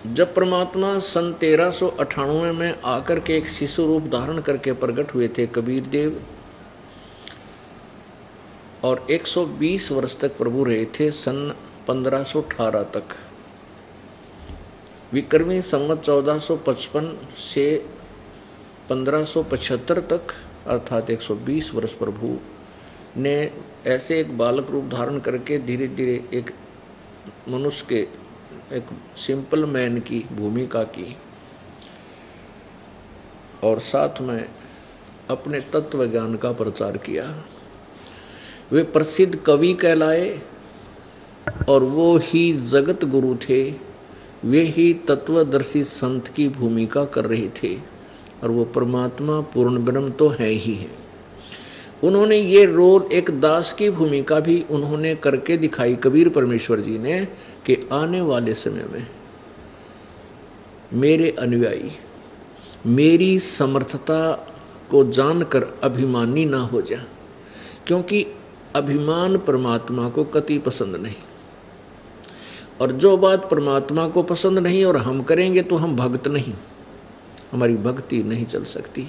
जब परमात्मा सन 1398 में आकर के एक शिशु रूप धारण करके प्रकट हुए थे कबीर देव, और 120 वर्ष तक प्रभु रहे थे, सन 1518 तक। विक्रमी संवत 1455 से 1575 तक, अर्थात 120 वर्ष प्रभु ने ऐसे एक बालक रूप धारण करके धीरे धीरे एक मनुष्य के, एक सिंपल मैन की भूमिका की, और साथ में अपने तत्व ज्ञान का प्रचार किया। वे प्रसिद्ध कवि कहलाए और वो ही जगत गुरु थे, वे ही तत्वदर्शी संत की भूमिका कर रहे थे, और वो परमात्मा पूर्ण ब्रह्म तो है ही है। उन्होंने ये रोल, एक दास की भूमिका भी उन्होंने करके दिखाई कबीर परमेश्वर जी ने, कि आने वाले समय में मेरे अनुयायी मेरी समर्थता को जानकर अभिमानी ना हो जाए, क्योंकि अभिमान परमात्मा को कति पसंद नहीं, और जो बात परमात्मा को पसंद नहीं और हम करेंगे तो हम भक्त नहीं, हमारी भक्ति नहीं चल सकती।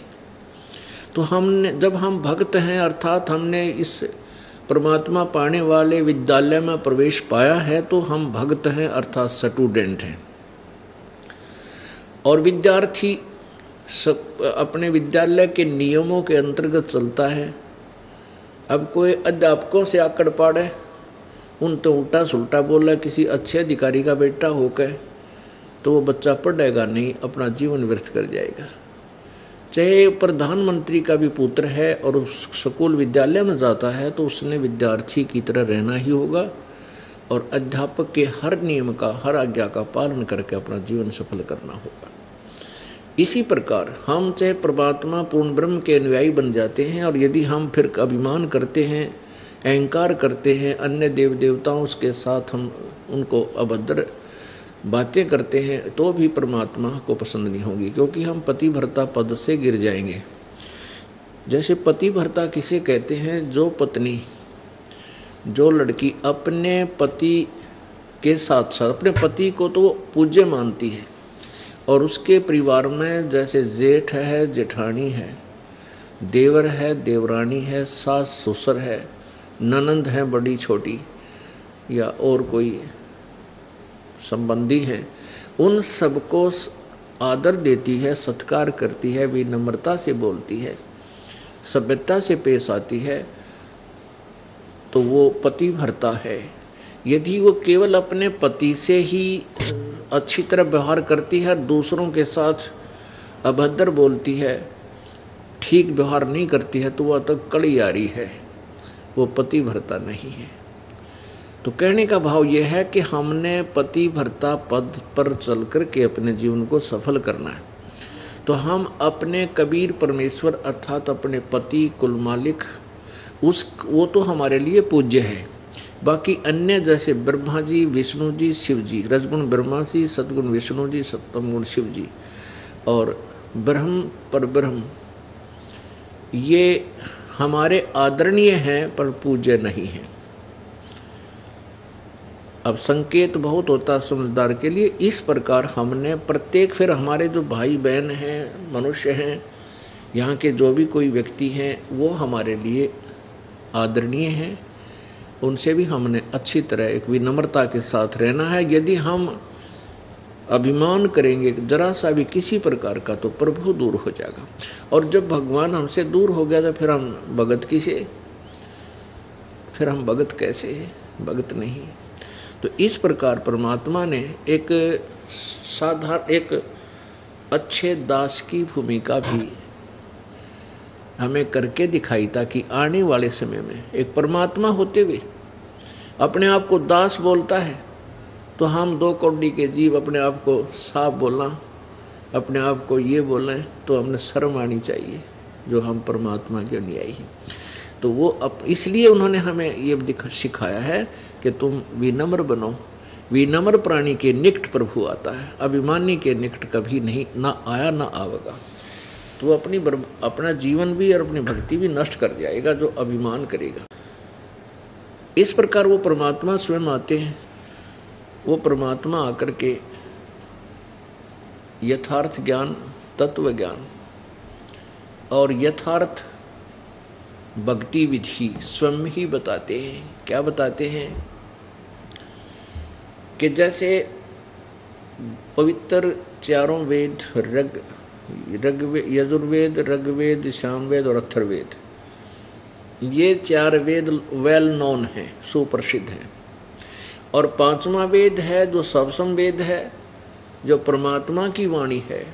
तो हमने, जब हम भक्त हैं अर्थात हमने इस परमात्मा पाने वाले विद्यालय में प्रवेश पाया है, तो हम भक्त हैं अर्थात स्टूडेंट हैं। और विद्यार्थी अपने विद्यालय के नियमों के अंतर्गत चलता है। अब कोई अध्यापकों से आकड़ पाड़े, उन तो उल्टा सुल्टा बोला किसी अच्छे अधिकारी का बेटा होकर, तो वो बच्चा पढ़ेगा नहीं, अपना जीवन व्यर्थ कर जाएगा। चाहे प्रधानमंत्री का भी पुत्र है और उस स्कूल विद्यालय में जाता है, तो उसने विद्यार्थी की तरह रहना ही होगा, और अध्यापक के हर नियम का, हर आज्ञा का पालन करके अपना जीवन सफल करना होगा। इसी प्रकार हम चाहे परमात्मा पूर्ण ब्रह्म के अनुयायी बन जाते हैं, और यदि हम फिर अभिमान करते हैं, अहंकार करते हैं, अन्य देव देवताओं के साथ हम उनको अभद्र बातें करते हैं, तो भी परमात्मा को पसंद नहीं होगी, क्योंकि हम पतिव्रता पद से गिर जाएंगे। जैसे पतिव्रता किसे कहते हैं? जो पत्नी, जो लड़की अपने पति के साथ साथ अपने पति को तो पूज्य मानती है, और उसके परिवार में जैसे जेठ है, जेठानी है, देवर है, देवरानी है, सास ससुर है, ननंद है बड़ी छोटी, या और कोई संबंधी हैं, उन सबको आदर देती है, सत्कार करती है, विनम्रता से बोलती है, सभ्यता से पेश आती है, तो वो पतिव्रता है। यदि वो केवल अपने पति से ही अच्छी तरह व्यवहार करती है, दूसरों के साथ अभद्र बोलती है, ठीक व्यवहार नहीं करती है, तो वह तो कड़ियारी है, वो पतिव्रता नहीं है। तो कहने का भाव यह है कि हमने पतिव्रता पद पर चल कर के अपने जीवन को सफल करना है। तो हम अपने कबीर परमेश्वर अर्थात अपने पति कुल मालिक, वो तो हमारे लिए पूज्य है। बाकी अन्य जैसे ब्रह्मा जी, विष्णु जी, शिव जी, रजगुण ब्रह्मा जी, सतगुण विष्णु जी, सप्तम गुण शिव जी, और ब्रह्म पर ब्रह्म, ये हमारे आदरणीय हैं पर पूज्य नहीं हैं। अब संकेत बहुत होता समझदार के लिए। इस प्रकार हमने प्रत्येक, फिर हमारे जो भाई बहन हैं, मनुष्य हैं, यहाँ के जो भी कोई व्यक्ति हैं, वो हमारे लिए आदरणीय हैं, उनसे भी हमने अच्छी तरह एक विनम्रता के साथ रहना है। यदि हम अभिमान करेंगे जरा सा भी किसी प्रकार का, तो प्रभु दूर हो जाएगा, और जब भगवान हमसे दूर हो गया तो फिर हम भगत किसे, फिर हम भगत कैसे हैं? भगत नहीं। तो इस प्रकार परमात्मा ने एक साधारण, एक अच्छे दास की भूमिका भी हमें करके दिखाई, ताकि आने वाले समय में एक परमात्मा होते हुए अपने आप को दास बोलता है, तो हम 2 कौड़ी के जीव अपने आप को साफ बोलना, अपने आप को ये बोलें, तो हमने शर्म आनी चाहिए जो हम परमात्मा के अनुयायी हैं। तो वो इसलिए उन्होंने हमें ये सिखाया है कि तुम विनम्र बनो। विनम्र प्राणी के निकट प्रभु आता है, अभिमानी के निकट कभी नहीं, ना आया ना आवेगा। तो वो अपना जीवन भी और अपनी भक्ति भी नष्ट कर जाएगा जो अभिमान करेगा। इस प्रकार वो परमात्मा स्वयं आते हैं। वो परमात्मा आकर के यथार्थ ज्ञान, तत्व ज्ञान और यथार्थ भक्ति विधि स्वयं ही बताते हैं। क्या बताते हैं कि जैसे पवित्र चारों वेद यजुर्वेद, ऋग्वेद, सामवेद और अथर्ववेद, ये 4 वेद वेल नोन हैं, सुप्रसिद्ध हैं। और 5वां वेद है जो सवसम वेद है, जो परमात्मा की वाणी है,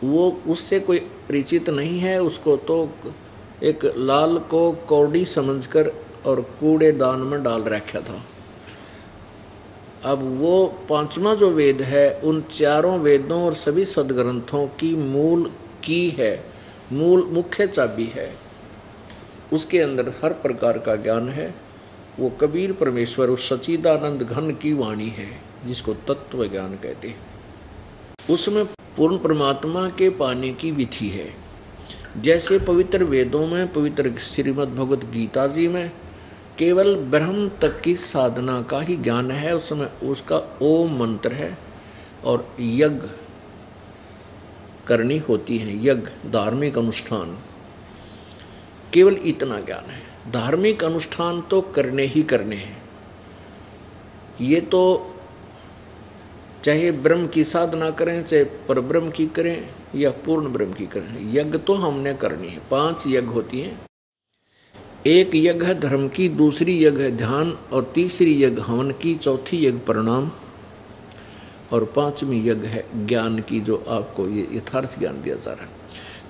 वो उससे कोई परिचित नहीं है। उसको तो एक लाल को कौड़ी समझकर और कूड़ेदान में डाल रखा था। अब वो 5वां जो वेद है उन 4 वेदों और सभी सदग्रंथों की मूल की है, मूल मुख्य चाबी है। उसके अंदर हर प्रकार का ज्ञान है। वो कबीर परमेश्वर उस सच्चिदानंद घन की वाणी है जिसको तत्व ज्ञान कहते हैं। उसमें पूर्ण परमात्मा के पाने की विधि है। जैसे पवित्र वेदों में, पवित्र श्रीमद् भगवत गीता जी में केवल ब्रह्म तक की साधना का ही ज्ञान है, उसमें उसका ओम मंत्र है और यज्ञ करनी होती है, यज्ञ धार्मिक अनुष्ठान, केवल इतना ज्ञान है। धार्मिक अनुष्ठान तो करने ही करने हैं। ये तो चाहे ब्रह्म की साधना करें, चाहे परब्रह्म की करें या पूर्ण ब्रह्म की करें, यज्ञ तो हमने करनी है। 5 यज्ञ होती हैं। एक यज्ञ है धर्म की, दूसरी यज्ञ है ध्यान और तीसरी यज्ञ हवन की, चौथी यज्ञ प्रणाम और 5वीं यज्ञ है ज्ञान की, जो आपको ये यथार्थ ज्ञान दिया जा रहा है।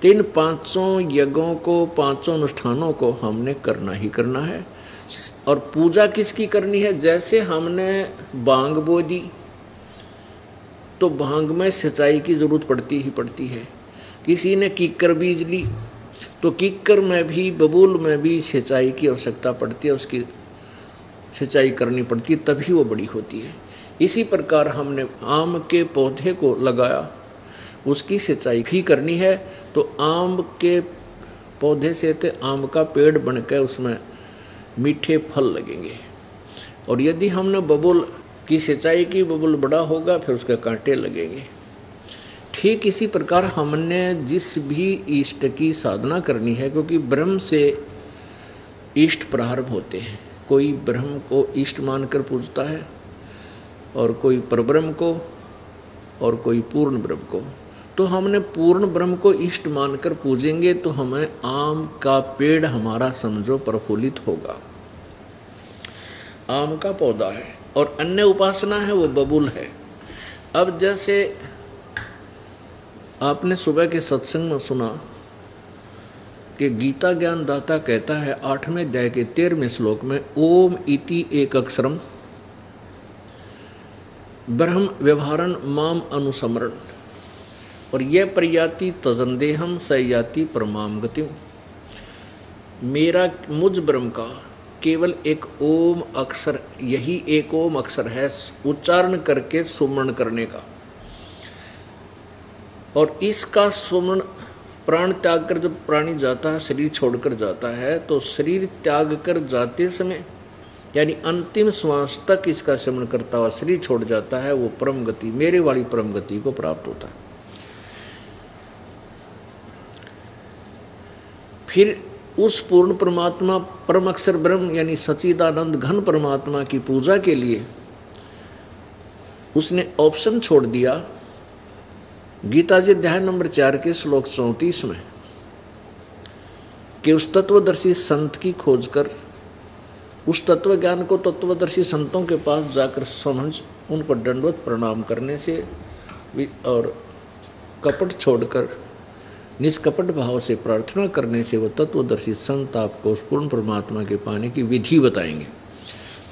तो इन 5 यज्ञों को, 5 अनुष्ठानों को हमने करना ही करना है। और पूजा किसकी करनी है? जैसे हमने बांग बो दी तो भांग में सिंचाई की जरूरत पड़ती ही पड़ती है। किसी ने किक्कर बीज ली तो किक्कर में भी, बबूल में भी सिंचाई की आवश्यकता पड़ती है, उसकी सिंचाई करनी पड़ती है, तभी वो बड़ी होती है। इसी प्रकार हमने आम के पौधे को लगाया, उसकी सिंचाई भी करनी है, तो आम के पौधे से तो आम का पेड़ बनकर उसमें मीठे फल लगेंगे। और यदि हमने बबूल की सिंचाई की, बबूल बड़ा होगा, फिर उसके कांटे लगेंगे। ठीक इसी प्रकार हमने जिस भी इष्ट की साधना करनी है, क्योंकि ब्रह्म से इष्ट प्रारंभ होते हैं। कोई ब्रह्म को इष्ट मानकर पूजता है और कोई परब्रह्म को और कोई पूर्ण ब्रह्म को। तो हमने पूर्ण ब्रह्म को इष्ट मानकर पूजेंगे तो हमें आम का पेड़ हमारा समझो प्रफुल्लित होगा। आम का पौधा है और अन्य उपासना है वो बबूल है। अब जैसे आपने सुबह के सत्संग में सुना कि गीता ज्ञान दाता कहता है 8वें अध्याय के 13वें श्लोक में, ओम इति एक अक्षरम ब्रह्म व्यवहारन माम अनुसमरण, और यह प्रयाति तजंदेहम सयाति परमाम गतिम। मेरा मुझ ब्रह्म का केवल एक ओम अक्षर, यही एक ओम अक्षर है उच्चारण करके सुमरण करने का। और इसका सुमरण, प्राण त्याग कर जब प्राणी जाता है, शरीर छोड़कर जाता है, तो शरीर त्याग कर जाते समय यानी अंतिम श्वास तक इसका स्मरण करता हुआ शरीर छोड़ जाता है, वो परम गति, मेरे वाली परम गति को प्राप्त होता है। फिर उस पूर्ण परमात्मा, परम अक्षर ब्रह्म यानी सच्चिदानंद घन परमात्मा की पूजा के लिए उसने ऑप्शन छोड़ दिया गीता जी अध्याय नंबर 4 के श्लोक 34 में कि उस तत्वदर्शी संत की खोज कर, उस तत्व ज्ञान को तत्वदर्शी संतों के पास जाकर समझ, उनको दंडवत प्रणाम करने से और कपट छोड़कर निष्कपट भाव से प्रार्थना करने से वो तत्वदर्शी संत आपको उस पूर्ण परमात्मा के पाने की विधि बताएंगे।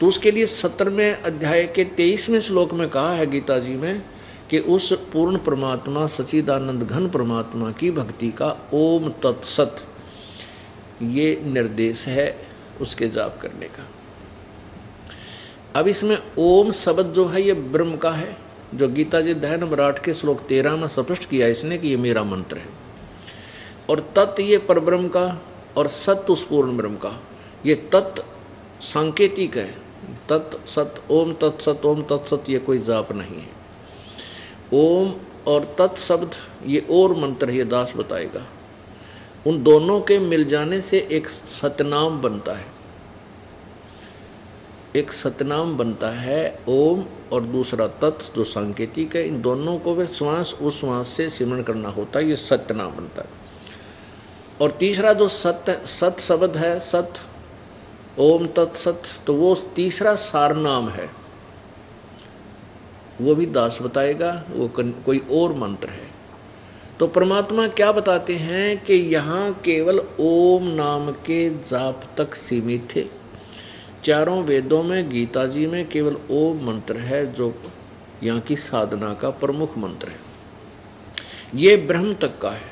तो उसके लिए 17वें अध्याय के 23वें श्लोक में कहा है गीता जी में कि उस पूर्ण परमात्मा सच्चिदानंद घन परमात्मा की भक्ति का ओम तत्सत ये निर्देश है उसके जाप करने का। अब इसमें ओम शब्द जो है ये ब्रह्म का है, जो गीता जी अध्याय नंबर 8 के श्लोक 13 में स्पष्ट किया इसने कि ये मेरा मंत्र है। और तत् ये परब्रह्म का और सत उस पूर्ण ब्रह्म का। ये तत् सांकेतिक है, तत् सत, ओम तत्सत, ओम तत्सत ये कोई जाप नहीं है। ओम और तत् शब्द ये और मंत्र ये दास बताएगा। उन दोनों के मिल जाने से एक सतनाम बनता है, एक सतनाम बनता है ओम, और दूसरा तत् जो सांकेतिक है। इन दोनों को वे श्वास उस श्वास से सिमरण करना होता है, ये सतनाम बनता है। और तीसरा जो सत शब्द है, सत ओम तत्सत, तो वो तीसरा सारनाम है, वो भी दास बताएगा, वो कोई और मंत्र है। तो परमात्मा क्या बताते हैं कि यहाँ केवल ओम नाम के जाप तक सीमित थे। चारों वेदों में, गीता जी में केवल ओम मंत्र है जो यहाँ की साधना का प्रमुख मंत्र है। ये ब्रह्म तक का है,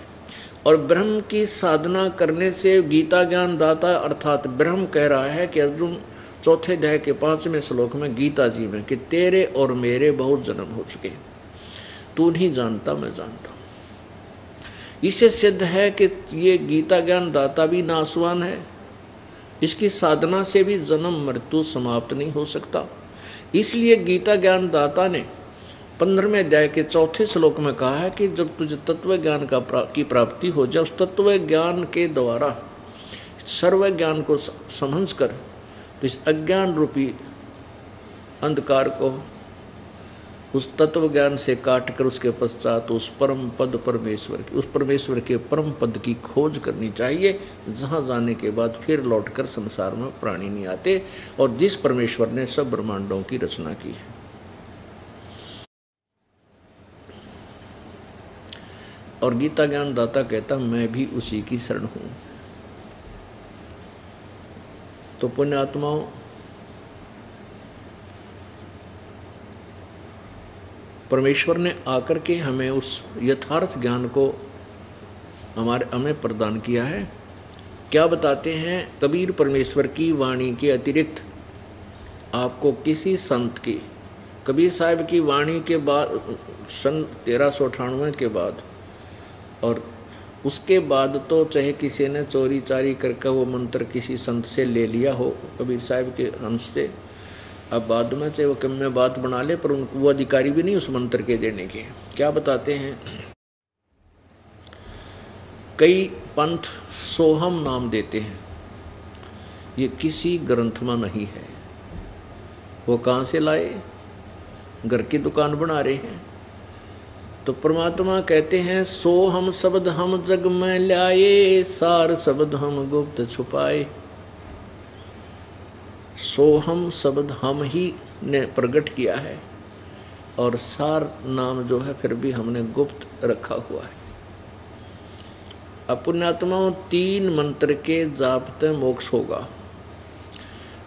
और ब्रह्म की साधना करने से गीता ज्ञान दाता अर्थात ब्रह्म कह रहा है कि अर्जुन चौथे अध्याय के 5वें श्लोक में गीता जी में कि तेरे और मेरे बहुत जन्म हो चुके, तू नहीं जानता मैं जानता हूँ। इससे सिद्ध है कि ये गीता ज्ञान दाता भी नासवान है, इसकी साधना से भी जन्म मृत्यु समाप्त नहीं हो सकता। इसलिए गीता ज्ञान दाता ने 15वें अध्याय के 4थे श्लोक में कहा है कि जब तुझे तत्व ज्ञान की प्राप्ति हो जाए, उस तत्व ज्ञान के द्वारा सर्व ज्ञान को समझ कर तो इस अज्ञान रूपी अंधकार को उस तत्व ज्ञान से काट कर उसके पश्चात उस परम पद परमेश्वर की, उस परमेश्वर के परम पद की खोज करनी चाहिए, जहाँ जाने के बाद फिर लौटकर संसार में प्राणी नहीं आते, और जिस परमेश्वर ने सब ब्रह्मांडों की रचना की है। और गीता ज्ञान दाता कहता मैं भी उसी की शरण हूँ। तो पुण्यात्माओं, परमेश्वर ने आकर के हमें उस यथार्थ ज्ञान को हमें प्रदान किया है। क्या बताते हैं कबीर, परमेश्वर की वाणी के अतिरिक्त आपको किसी संत की, कबीर साहब की वाणी के बाद सन 1398 के बाद और उसके बाद तो चाहे किसी ने चोरी चारी करके वो मंत्र किसी संत से ले लिया हो, कबीर साहब के अंश से, अब बाद में चाहे वो कम में बात बना ले, पर उनको वो अधिकारी भी नहीं उस मंत्र के देने के। क्या बताते हैं, कई पंथ सोहम नाम देते हैं, ये किसी ग्रंथ में नहीं है। वो कहाँ से लाए? घर की दुकान बना रहे हैं। तो परमात्मा कहते हैं सो हम शब्द हम जग में लाए, सार शब्द हम गुप्त छुपाए। सोहम शब्द हम ही ने प्रकट किया है, और सार नाम जो है फिर भी हमने गुप्त रखा हुआ है। पुण्यात्माओं, 3 मंत्र के जापते मोक्ष होगा।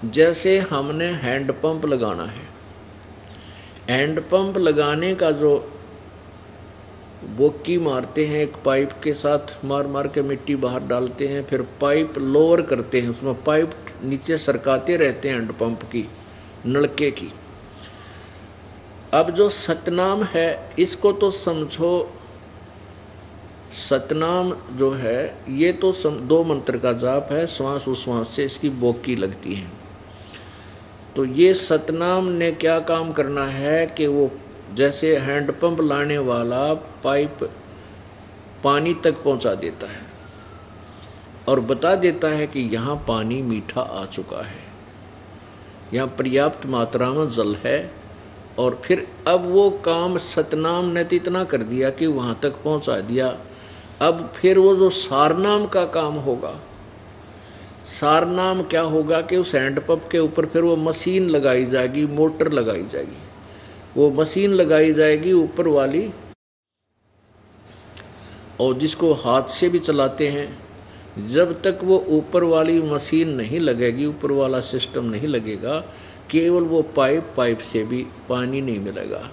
जैसे हमने हैंडपंप लगाना है, हैंडपंप लगाने का जो बोकी मारते हैं, एक पाइप के साथ मार मार के मिट्टी बाहर डालते हैं, फिर पाइप लोअर करते हैं, उसमें पाइप नीचे सरकाते रहते हैं हैंडपंप की, नलके की। अब जो सतनाम है, इसको तो समझो, सतनाम जो है ये तो 2 मंत्र का जाप है, श्वास उश्वास से इसकी बोकी लगती है। तो ये सतनाम ने क्या काम करना है कि वो जैसे हैंडपंप लाने वाला पाइप पानी तक पहुंचा देता है और बता देता है कि यहाँ पानी मीठा आ चुका है, यहाँ पर्याप्त मात्रा में जल है। और फिर अब वो काम सतनाम ने तो इतना कर दिया कि वहाँ तक पहुँचा दिया। अब फिर वो जो सारनाम का काम होगा, सारनाम क्या होगा कि उस हैंडपंप के ऊपर फिर वो मशीन लगाई जाएगी, मोटर लगाई जाएगी। वो मशीन लगाई जाएगी ऊपर वाली, और जिसको हाथ से भी चलाते हैं। जब तक वो ऊपर वाली मशीन नहीं लगेगी, ऊपर वाला सिस्टम नहीं लगेगा, केवल वो पाइप से भी पानी नहीं मिलेगा।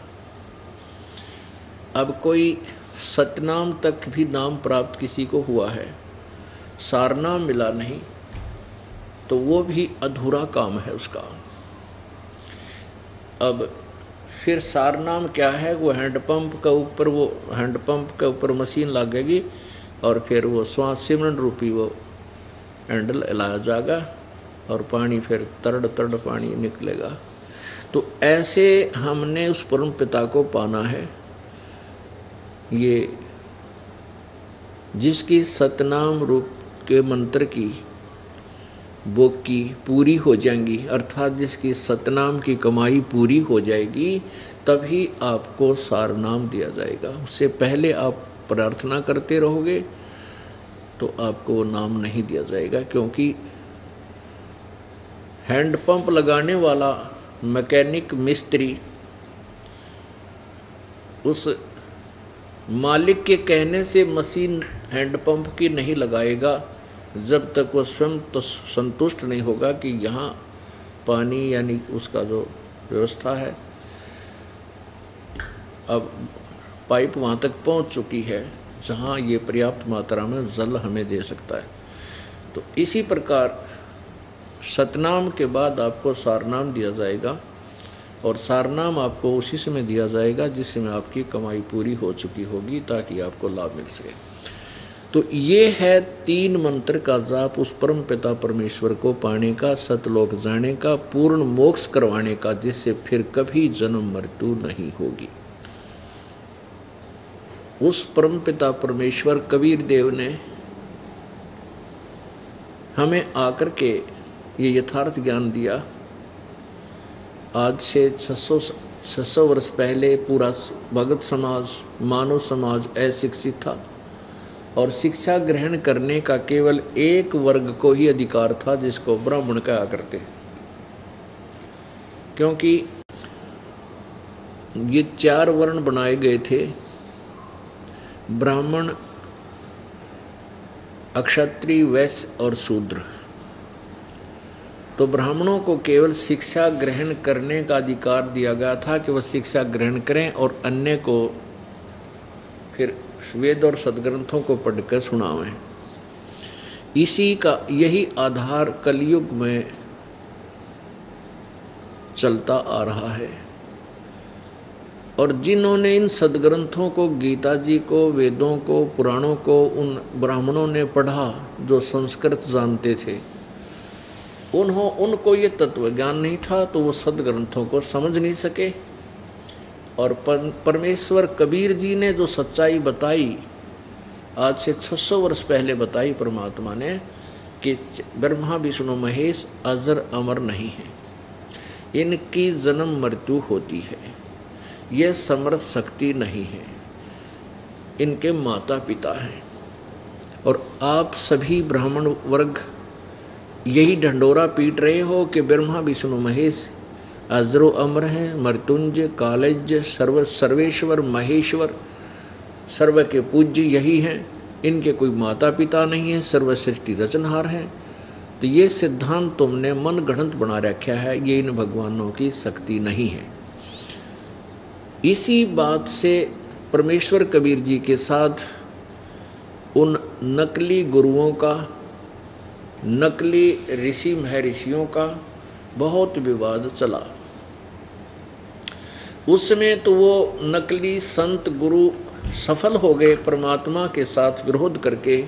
अब कोई सतनाम तक भी नाम प्राप्त किसी को हुआ है, सारनाम मिला नहीं, तो वो भी अधूरा काम है उसका। अब फिर सारनाम क्या है, वो हैंडपंप का ऊपर, वो हैंडपंप के ऊपर मशीन लगेगी और फिर वो श्वास सिमरन रूपी वो हैंडल हिलाया जाएगा और पानी फिर तरड़ तरड़ पानी निकलेगा। तो ऐसे हमने उस परम पिता को पाना है। ये जिसकी सतनाम रूप के मंत्र की वो की पूरी हो जाएंगी, अर्थात जिसकी सतनाम की कमाई पूरी हो जाएगी, तभी आपको सारनाम दिया जाएगा। उससे पहले आप प्रार्थना करते रहोगे तो आपको वो नाम नहीं दिया जाएगा, क्योंकि हैंडपंप लगाने वाला मैकेनिक मिस्त्री उस मालिक के कहने से मशीन हैंडपंप की नहीं लगाएगा जब तक वो स्वयं तो संतुष्ट नहीं होगा कि यहाँ पानी यानी उसका जो व्यवस्था है अब पाइप वहाँ तक पहुँच चुकी है जहाँ ये पर्याप्त मात्रा में जल हमें दे सकता है। तो इसी प्रकार सतनाम के बाद आपको सारनाम दिया जाएगा, और सारनाम आपको उसी समय दिया जाएगा जिस समय आपकी कमाई पूरी हो चुकी होगी, ताकि आपको लाभ मिल सके। तो ये है 3 मंत्र का जाप उस परम पिता परमेश्वर को पाने का, सतलोक जाने का, पूर्ण मोक्ष करवाने का, जिससे फिर कभी जन्म मृत्यु नहीं होगी। उस परम पिता परमेश्वर कबीर देव ने हमें आकर के ये यथार्थ ज्ञान दिया। आज से 600 वर्ष पहले पूरा भगत समाज, मानव समाज अशिक्षित था, और शिक्षा ग्रहण करने का केवल एक वर्ग को ही अधिकार था, जिसको ब्राह्मण कहा करते, क्योंकि ये 4 वर्ण बनाए गए थे, ब्राह्मण, अक्षत्रिय, वैश्य और शूद्र। तो ब्राह्मणों को केवल शिक्षा ग्रहण करने का अधिकार दिया गया था कि वह शिक्षा ग्रहण करें और अन्य को फिर वेद और सदग्रंथों को पढ़कर सुनावें। इसी का यही आधार कलयुग में चलता आ रहा है। और जिन्होंने इन सदग्रंथों को, गीता जी को, वेदों को, पुराणों को उन ब्राह्मणों ने पढ़ा जो संस्कृत जानते थे, उनको ये तत्व ज्ञान नहीं था, तो वो सदग्रंथों को समझ नहीं सके। और परमेश्वर कबीर जी ने जो सच्चाई बताई, आज से 600 वर्ष पहले बताई परमात्मा ने, कि ब्रह्मा विष्णु महेश अजर अमर नहीं है, इनकी जन्म मृत्यु होती है, ये समर्थ शक्ति नहीं है, इनके माता पिता हैं। और आप सभी ब्राह्मण वर्ग यही ढंडोरा पीट रहे हो कि ब्रह्मा विष्णु महेश अजरो अमर हैं, मृत्युंजय, कालज्य, सर्वेश्वर, महेश्वर, सर्व के पूज्य यही हैं, इनके कोई माता पिता नहीं है, सर्व सृष्टि रचनहार हैं। तो ये सिद्धांत तुमने मन गढ़ंत बना रखा है, ये इन भगवानों की शक्ति नहीं है। इसी बात से परमेश्वर कबीर जी के साथ उन नकली गुरुओं का, नकली ऋषि महर्षियों का बहुत विवाद चला। उस समय तो वो नकली संत गुरु सफल हो गए परमात्मा के साथ विरोध करके,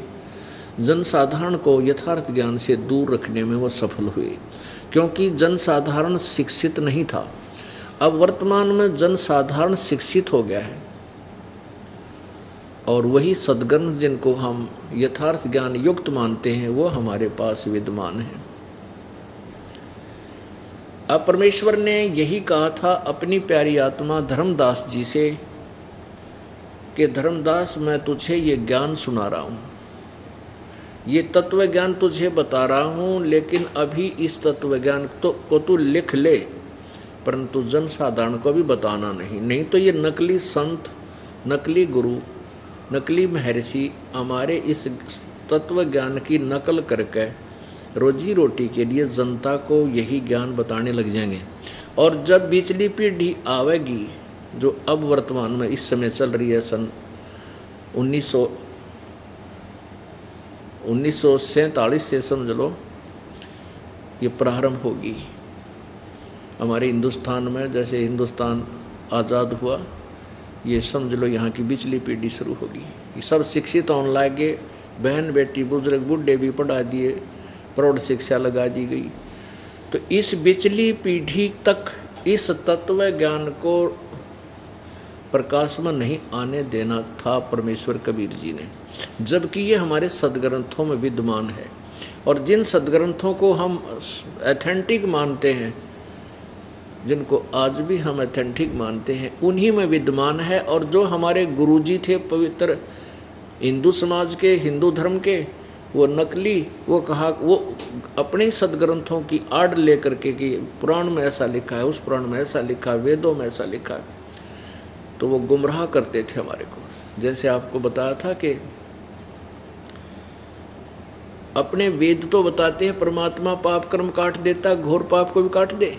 जनसाधारण को यथार्थ ज्ञान से दूर रखने में वो सफल हुए, क्योंकि जनसाधारण शिक्षित नहीं था। अब वर्तमान में जनसाधारण शिक्षित हो गया है, और वही सद्गुण जिनको हम यथार्थ ज्ञान युक्त मानते हैं वो हमारे पास विद्यमान है। अब परमेश्वर ने यही कहा था अपनी प्यारी आत्मा धर्मदास जी से कि धर्मदास, मैं तुझे ये ज्ञान सुना रहा हूँ, ये तत्व ज्ञान तुझे बता रहा हूँ, लेकिन अभी इस तत्व ज्ञान को तू लिख ले, परंतु जनसाधारण को भी बताना नहीं तो ये नकली संत, नकली गुरु, नकली महर्षि हमारे इस तत्व ज्ञान की नकल करके रोजी रोटी के लिए जनता को यही ज्ञान बताने लग जाएंगे। और जब पिछली पीढ़ी आवेगी, जो अब वर्तमान में इस समय चल रही है, सन 1947 से समझ लो ये प्रारंभ होगी हमारे हिंदुस्तान में। जैसे हिंदुस्तान आज़ाद हुआ, ये समझ लो यहाँ की पिछली पीढ़ी शुरू होगी। ये सब शिक्षित होने लगे, बहन बेटी बुजुर्ग बूढ़े भी पढ़ा दिए, प्रौढ़ शिक्षा लगा दी गई। तो इस पिछली पीढ़ी तक इस तत्व ज्ञान को प्रकाश में नहीं आने देना था परमेश्वर कबीर जी ने, जबकि ये हमारे सदग्रंथों में विद्यमान है। और जिन सदग्रंथों को हम ऑथेंटिक मानते हैं, जिनको आज भी हम ऑथेंटिक मानते हैं, उन्हीं में विद्यमान है। और जो हमारे गुरुजी थे पवित्र हिंदू समाज के, हिंदू धर्म के, वो नकली, वो कहा, वो अपने सदग्रंथों की आड़ लेकर के कि पुराण में ऐसा लिखा है, उस पुराण में ऐसा लिखा है, वेदों में ऐसा लिखा है, तो वो गुमराह करते थे हमारे को। जैसे आपको बताया था कि अपने वेद तो बताते हैं परमात्मा पाप कर्म काट देता, घोर पाप को भी काट दे,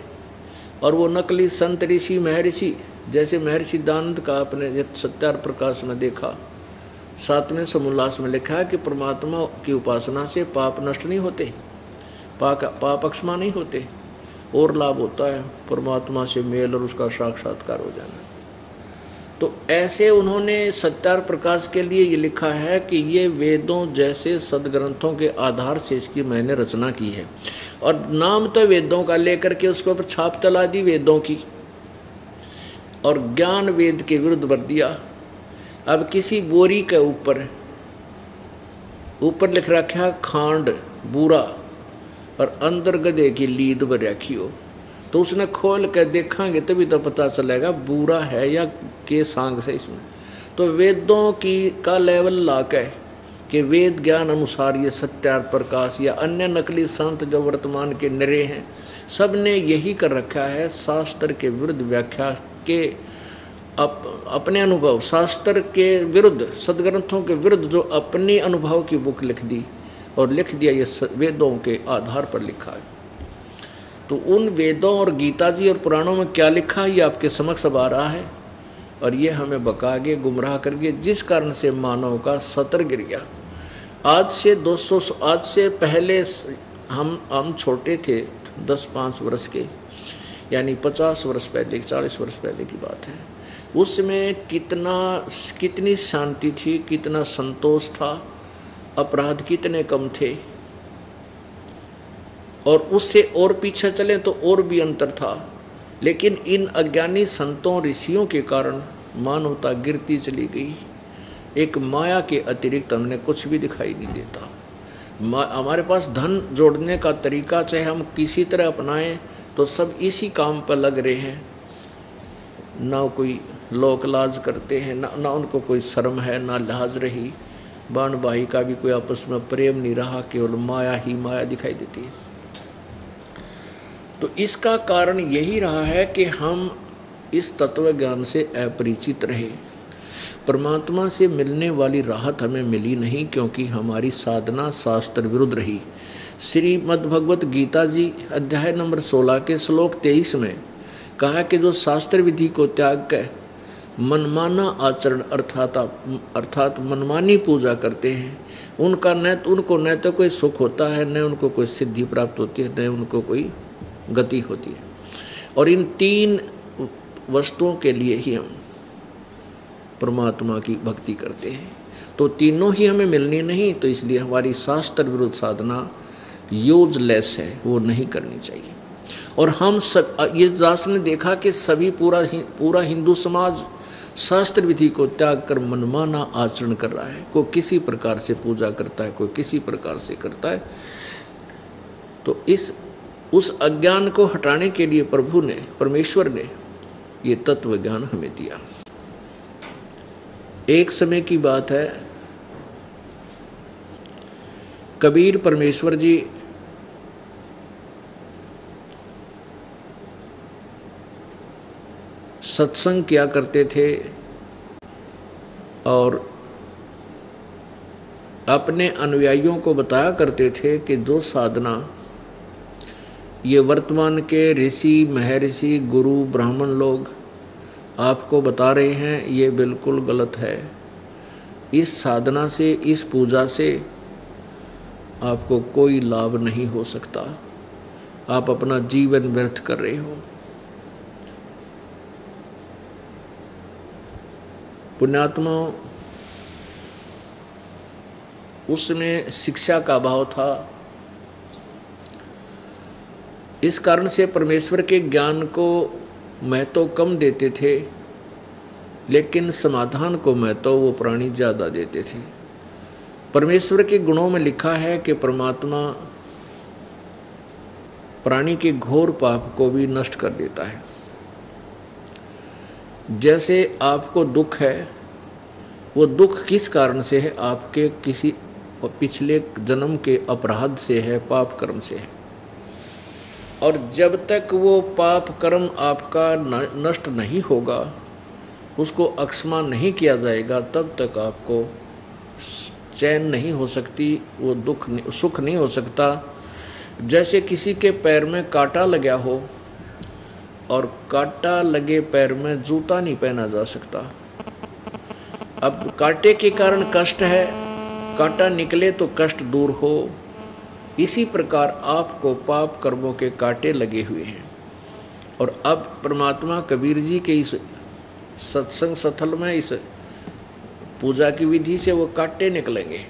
और वो नकली संत ऋषि महर्षि, जैसे महर्षि दानंद का आपने सत्यार प्रकाश में देखा, 7वें समोल्लास में लिखा है कि परमात्मा की उपासना से पाप नष्ट नहीं होते, पाप अक्षमा नहीं होते, और लाभ होता है परमात्मा से मेल और उसका साक्षात्कार हो जाना। तो ऐसे उन्होंने सत्यार प्रकाश के लिए ये लिखा है कि ये वेदों जैसे सदग्रंथों के आधार से इसकी मैंने रचना की है। और नाम तो वेदों का लेकर के उसके ऊपर छाप चला दी वेदों की, और ज्ञान वेद के विरुद्ध भर दिया। अब किसी बोरी के ऊपर लिख रखा खांड बुरा, और अंदर गधे की लीद भर रखी हो, तो उसने खोल कर देखेंगे तभी तो पता चलेगा बुरा है या के सांग से इसमें। तो वेदों की का लेवल ला के कि वेद ज्ञान अनुसार ये सत्यार्थ प्रकाश या अन्य नकली संत जो वर्तमान के निरे हैं, सब ने यही कर रखा है, शास्त्र के विरुद्ध व्याख्या के अपने अनुभव, शास्त्र के विरुद्ध, सदग्रंथों के विरुद्ध जो अपनी अनुभव की बुक लिख दी और लिख दिया, ये वेदों के आधार पर लिखा है। तो उन वेदों और गीता जी और पुराणों में क्या लिखा है ये आपके समक्ष अब आ रहा है, और ये हमें बका के गुमराह कर गए, जिस कारण से मानव का सतर गिर गया। आज से पहले हम छोटे थे, 10-5 वर्ष के, यानी 50 वर्ष पहले, 40 वर्ष पहले की बात है। उसमें कितनी शांति थी, कितना संतोष था, अपराध कितने कम थे, और उससे और पीछे चलें तो और भी अंतर था। लेकिन इन अज्ञानी संतों ऋषियों के कारण मानवता गिरती चली गई। एक माया के अतिरिक्त हमने कुछ भी दिखाई नहीं देता। हमारे पास धन जोड़ने का तरीका चाहे हम किसी तरह अपनाएं तो सब इसी काम पर लग रहे हैं। ना कोई लोक लाज करते हैं, ना उनको कोई शर्म है, ना लिहाज रही, बाण भाई का भी कोई आपस में प्रेम नहीं रहा, केवल माया ही माया दिखाई देती है। तो इसका कारण यही रहा है कि हम इस तत्व ज्ञान से अपरिचित रहे। परमात्मा से मिलने वाली राहत हमें मिली नहीं, क्योंकि हमारी साधना शास्त्र विरुद्ध रही। श्रीमद् भगवत गीता जी अध्याय नंबर 16 के श्लोक 23 में कहा कि जो शास्त्र विधि को त्याग कर मनमाना आचरण अर्थात मनमानी पूजा करते हैं, उनको न तो कोई सुख होता है, न उनको कोई सिद्धि प्राप्त होती है, न उनको कोई गति होती है। और इन 3 वस्तुओं के लिए ही हम परमात्मा की भक्ति करते हैं। तो तीनों ही हमें मिलनी नहीं, तो इसलिए हमारी शास्त्र विरुद्ध साधना यूजलेस है, वो नहीं करनी चाहिए। और हम सब ये दास ने देखा कि सभी पूरा हिंदू समाज शास्त्र विधि को त्याग कर मनमाना आचरण कर रहा है। कोई किसी प्रकार से पूजा करता है, कोई किसी प्रकार से करता है। तो उस अज्ञान को हटाने के लिए परमेश्वर ने ये तत्व ज्ञान हमें दिया। एक समय की बात है, कबीर परमेश्वर जी सत्संग किया करते थे और अपने अनुयायियों को बताया करते थे कि जो साधना ये वर्तमान के ऋषि महर्षि गुरु ब्राह्मण लोग आपको बता रहे हैं, ये बिल्कुल गलत है। इस साधना से, इस पूजा से आपको कोई लाभ नहीं हो सकता, आप अपना जीवन व्यर्थ कर रहे हो। पुण्यात्मा, उसमें शिक्षा का अभाव था। इस कारण से परमेश्वर के ज्ञान को महत्व कम देते थे लेकिन समाधान को मैं तो वो प्राणी ज़्यादा देते थे। परमेश्वर के गुणों में लिखा है कि परमात्मा प्राणी के घोर पाप को भी नष्ट कर देता है। जैसे आपको दुख है, वो दुख किस कारण से है? आपके किसी पिछले जन्म के अपराध से है, पाप कर्म से है। और जब तक वो पाप कर्म आपका नष्ट नहीं होगा, उसको अक्षमा नहीं किया जाएगा, तब तक आपको चैन नहीं हो सकती, वो दुख सुख नहीं हो सकता। जैसे किसी के पैर में कांटा लगा हो और कांटा लगे पैर में जूता नहीं पहना जा सकता। अब कांटे के कारण कष्ट है, कांटा निकले तो कष्ट दूर हो। इसी प्रकार आपको पाप कर्मों के कांटे लगे हुए हैं। और अब परमात्मा कबीर जी के इस सत्संग स्थल में, इस पूजा की विधि से वो कांटे निकलेंगे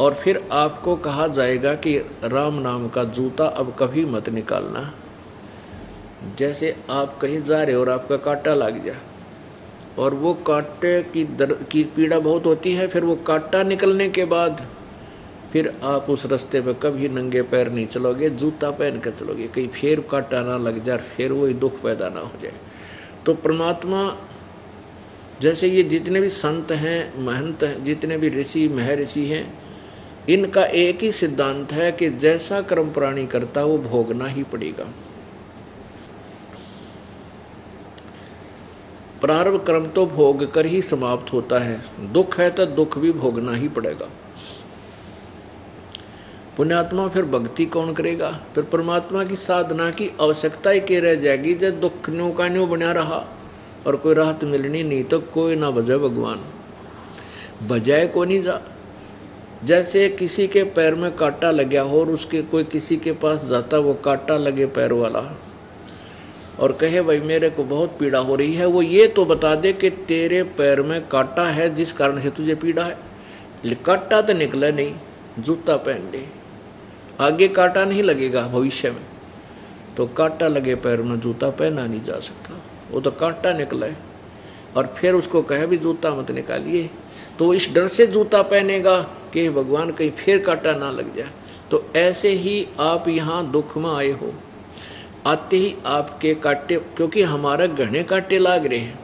और फिर आपको कहा जाएगा कि राम नाम का जूता अब कभी मत निकालना। जैसे आप कहीं जा रहे हो और आपका कांटा लग जाए और वो कांटे की पीड़ा बहुत होती है, फिर वो कांटा निकलने के बाद फिर आप उस रास्ते पे कभी नंगे पैर नहीं चलोगे, जूता पहन कर चलोगे, कहीं फिर कांटा ना लग जाए, फिर वही दुख पैदा ना हो जाए। तो परमात्मा जैसे ये जितने भी संत हैं, महंत हैं, जितने भी ऋषि महर्षि हैं, इनका एक ही सिद्धांत है कि जैसा कर्म प्राणी करता वो भोगना ही पड़ेगा। प्रारब्ध कर्म तो भोग कर ही समाप्त होता है, दुख है तो दुख भी भोगना ही पड़ेगा। पुण्यात्मा फिर भक्ति कौन करेगा? फिर परमात्मा की साधना की आवश्यकता ही के रह जाएगी। जब दुख न्यू का न्यू बना रहा और कोई राहत मिलनी नहीं, तो कोई ना बजे भगवान, बजाय को नहीं जा। जैसे किसी के पैर में कांटा लगा हो और उसके कोई किसी के पास जाता, वो कांटा लगे पैर वाला, और कहे भाई मेरे को बहुत पीड़ा हो रही है, वो ये तो बता दे कि तेरे पैर में कांटा है जिस कारण से तुझे पीड़ा है। कांटा तो निकला नहीं, जूता पहन ले, आगे कांटा नहीं लगेगा भविष्य में। तो कांटा लगे पैर में जूता पहना नहीं जा सकता, वो तो कांटा निकला है। और फिर उसको कहे भी जूता मत निकालिए, तो इस डर से जूता पहनेगा कि भगवान कहीं फिर कांटा ना लग जाए। तो ऐसे ही आप यहाँ दुख में आए हो, आते ही आपके कांटे, क्योंकि हमारा घने कांटे लाग रहे हैं,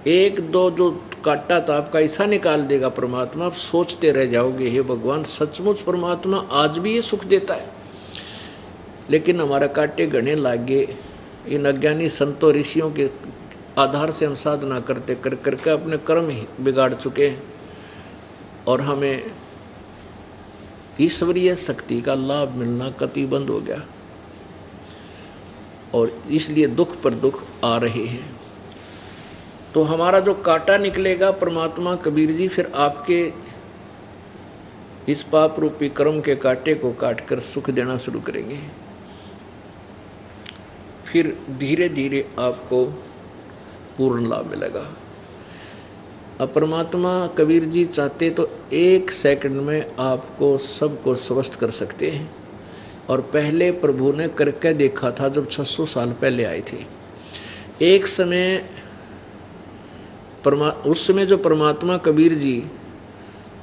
एक दो जो कांटा तो आपका ऐसा निकाल देगा परमात्मा, आप सोचते रह जाओगे हे भगवान सचमुच परमात्मा आज भी ये सुख देता है। लेकिन हमारा कांटे घने लागे, इन अज्ञानी संतों ऋषियों के आधार से हम साधना करते कर करके अपने कर्म ही बिगाड़ चुके हैं और हमें ईश्वरीय शक्ति का लाभ मिलना कतई बंद हो गया, और इसलिए दुख पर दुख आ रहे हैं। तो हमारा जो कांटा निकलेगा, परमात्मा कबीर जी फिर आपके इस पाप रूपी कर्म के कांटे को काट कर सुख देना शुरू करेंगे। फिर धीरे धीरे आपको पूर्ण लाभ मिलेगा। अब परमात्मा कबीर जी चाहते तो 1 सेकंड में आपको सबको स्वस्थ कर सकते हैं, और पहले प्रभु ने करके देखा था जब 600 साल पहले आए थे। एक समय उस समय जो परमात्मा कबीर जी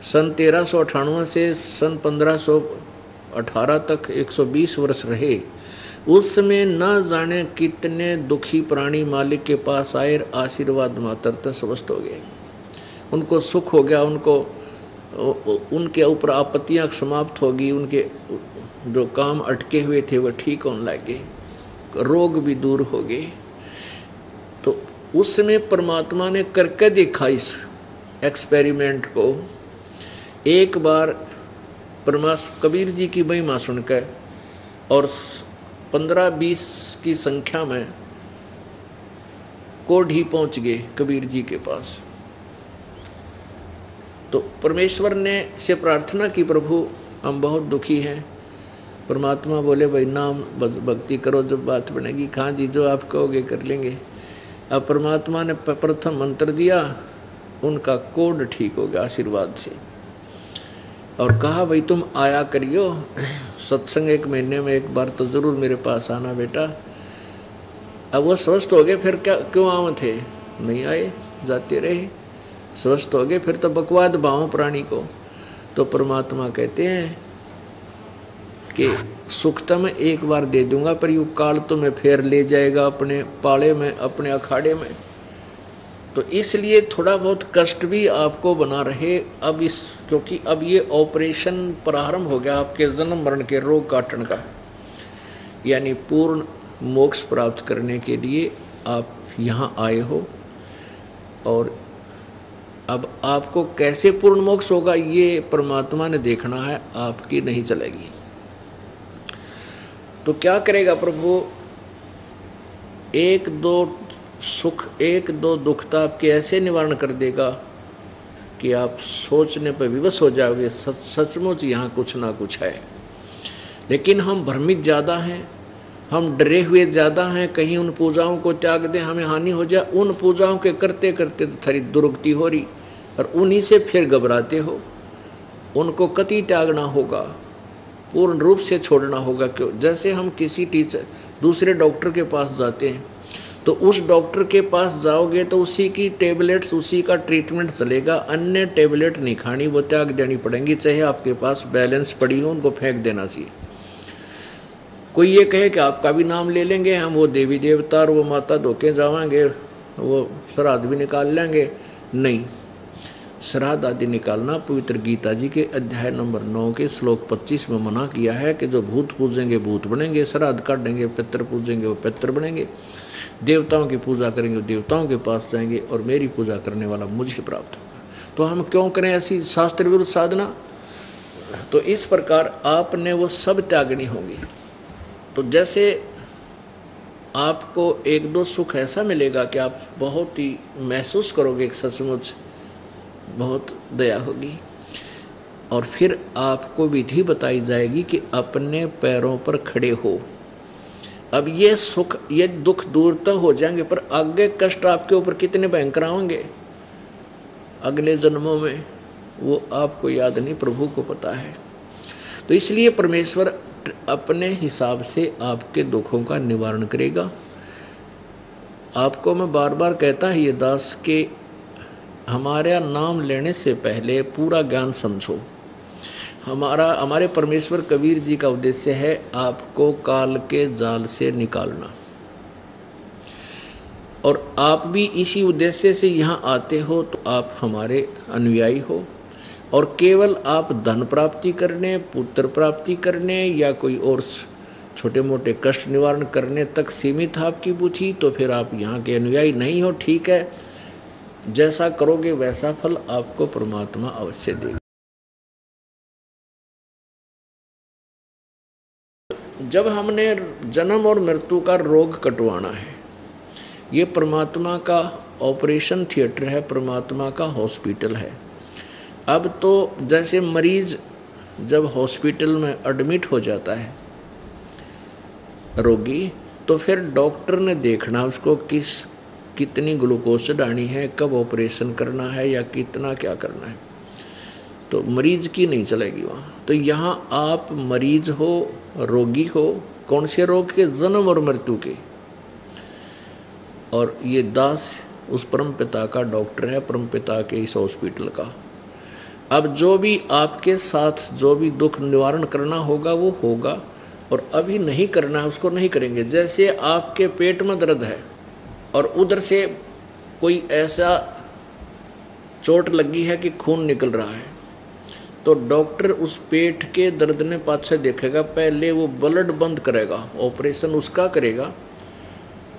सन 1398 से सन 1518 तक 120 वर्ष रहे, उस समय न जाने कितने दुखी प्राणी मालिक के पास आए, आशीर्वाद मात्र स्वस्थ हो गए, उनको सुख हो गया, उनके ऊपर आपत्तियां समाप्त होगी, उनके जो काम अटके हुए थे वो ठीक होने लगे, रोग भी दूर हो गए। तो उस समय परमात्मा ने करके देखा इस एक्सपेरिमेंट को। एक बार कबीर जी की महिमा सुनकर और 15-20 की संख्या में कोढ़ी पहुंच गए कबीर जी के पास। तो परमेश्वर ने से प्रार्थना की, प्रभु हम बहुत दुखी हैं। परमात्मा बोले भाई नाम भक्ति करो, जब बात बनेगी। कहाँ जी जो आप कहोगे कर लेंगे। अब परमात्मा ने प्रथम मंत्र दिया, उनका कोढ़ ठीक हो गया आशीर्वाद से, और कहा भाई तुम आया करियो सत्संग, 1 महीने में 1 बार तो ज़रूर मेरे पास आना बेटा। अब वो स्वस्थ हो गए, फिर क्या क्यों आम थे, नहीं आए। जाते रहे, स्वस्थ हो गए, फिर तो बकवाद भाव प्राणी को। तो परमात्मा कहते हैं कि सुख तो मैं एक बार दे दूंगा, पर यू काल तो मैं फिर ले जाएगा अपने पाले में, अपने अखाड़े में। तो इसलिए थोड़ा बहुत कष्ट भी आपको बना रहे अब इस, क्योंकि अब ये ऑपरेशन प्रारंभ हो गया आपके जन्म मरण के रोग काटन का, यानी पूर्ण मोक्ष प्राप्त करने के लिए आप यहाँ आए हो। और अब आपको कैसे पूर्ण मोक्ष होगा ये परमात्मा ने देखना है, आपकी नहीं चलेगी। तो क्या करेगा प्रभु, एक दो सुख एक दो दुख तो आपके ऐसे निवारण कर देगा कि आप सोचने पर विवश हो जाओगे, सचमुच यहाँ कुछ ना कुछ है। लेकिन हम भ्रमित ज़्यादा हैं, हम डरे हुए ज़्यादा हैं, कहीं उन पूजाओं को त्याग दें हमें हानि हो जाए। उन पूजाओं के करते करते तो थोड़ी दुर्गति हो रही, और उन्हीं से फिर घबराते हो। उनको कति त्यागना होगा, पूर्ण रूप से छोड़ना होगा। क्यों? जैसे हम किसी टीचर दूसरे डॉक्टर के पास जाते हैं, तो उस डॉक्टर के पास जाओगे तो उसी की टेबलेट्स, उसी का ट्रीटमेंट चलेगा, अन्य टेबलेट नहीं खानी, वो त्याग देनी पड़ेंगी। चाहे आपके पास बैलेंस पड़ी हो, उनको फेंक देना चाहिए। कोई ये कहे कि आपका भी नाम ले लेंगे हम, वो देवी देवता और वो माता धोके जावांगे, वो श्राद्ध भी निकाल लेंगे, नहीं। श्राद्ध आदि निकालना पवित्र गीता जी के अध्याय नंबर 9 के श्लोक 25 में मना किया है कि जो भूत पूजेंगे भूत बनेंगे, श्राद्ध काटेंगे, पितर पूजेंगे वो पितर बनेंगे, देवताओं की पूजा करेंगे वो देवताओं के पास जाएंगे, और मेरी पूजा करने वाला मुझे प्राप्त होगा। तो हम क्यों करें ऐसी शास्त्र विरुद्ध साधना? तो इस प्रकार आपने वो सब त्यागनी होगी। तो जैसे आपको एक दो सुख ऐसा मिलेगा कि आप बहुत ही महसूस करोगे कि सचमुच बहुत दया होगी, और फिर आपको विधि बताई जाएगी कि अपने पैरों पर खड़े हो। अब ये सुख ये दुख दूर तो हो जाएंगे, पर आगे कष्ट आपके ऊपर कितने भयंकर होंगे अगले जन्मों में, वो आपको याद नहीं, प्रभु को पता है। तो इसलिए परमेश्वर अपने हिसाब से आपके दुखों का निवारण करेगा। आपको मैं बार बार कहता है ये दास के हमारा नाम लेने से पहले पूरा ज्ञान समझो। हमारे परमेश्वर कबीर जी का उद्देश्य है आपको काल के जाल से निकालना, और आप भी इसी उद्देश्य से यहाँ आते हो। तो आप हमारे अनुयायी हो, और केवल आप धन प्राप्ति करने, पुत्र प्राप्ति करने या कोई और छोटे मोटे कष्ट निवारण करने तक सीमित है आपकी बुद्धि, तो फिर आप यहाँ के अनुयायी नहीं हो। ठीक है, जैसा करोगे वैसा फल आपको परमात्मा अवश्य देगा। जब हमने जन्म और मृत्यु का रोग कटवाना है, ये परमात्मा का ऑपरेशन थिएटर है, परमात्मा का हॉस्पिटल है। अब तो जैसे मरीज जब हॉस्पिटल में एडमिट हो जाता है रोगी, तो फिर डॉक्टर ने देखना उसको कितनी ग्लूकोज चढ़ानी है, कब ऑपरेशन करना है या कितना क्या करना है। तो मरीज की नहीं चलेगी वहाँ। तो यहाँ आप मरीज हो, रोगी हो, कौन से रोग के? जन्म और मृत्यु के। और ये दास उस परम पिता का डॉक्टर है, परम पिता के इस हॉस्पिटल का। अब जो भी आपके साथ जो भी दुख निवारण करना होगा वो होगा, और अभी नहीं करना है उसको नहीं करेंगे। जैसे आपके पेट में दर्द है और उधर से कोई ऐसा चोट लगी है कि खून निकल रहा है, तो डॉक्टर उस पेट के दर्द ने पाछे देखेगा, पहले वो ब्लड बंद करेगा, ऑपरेशन उसका करेगा,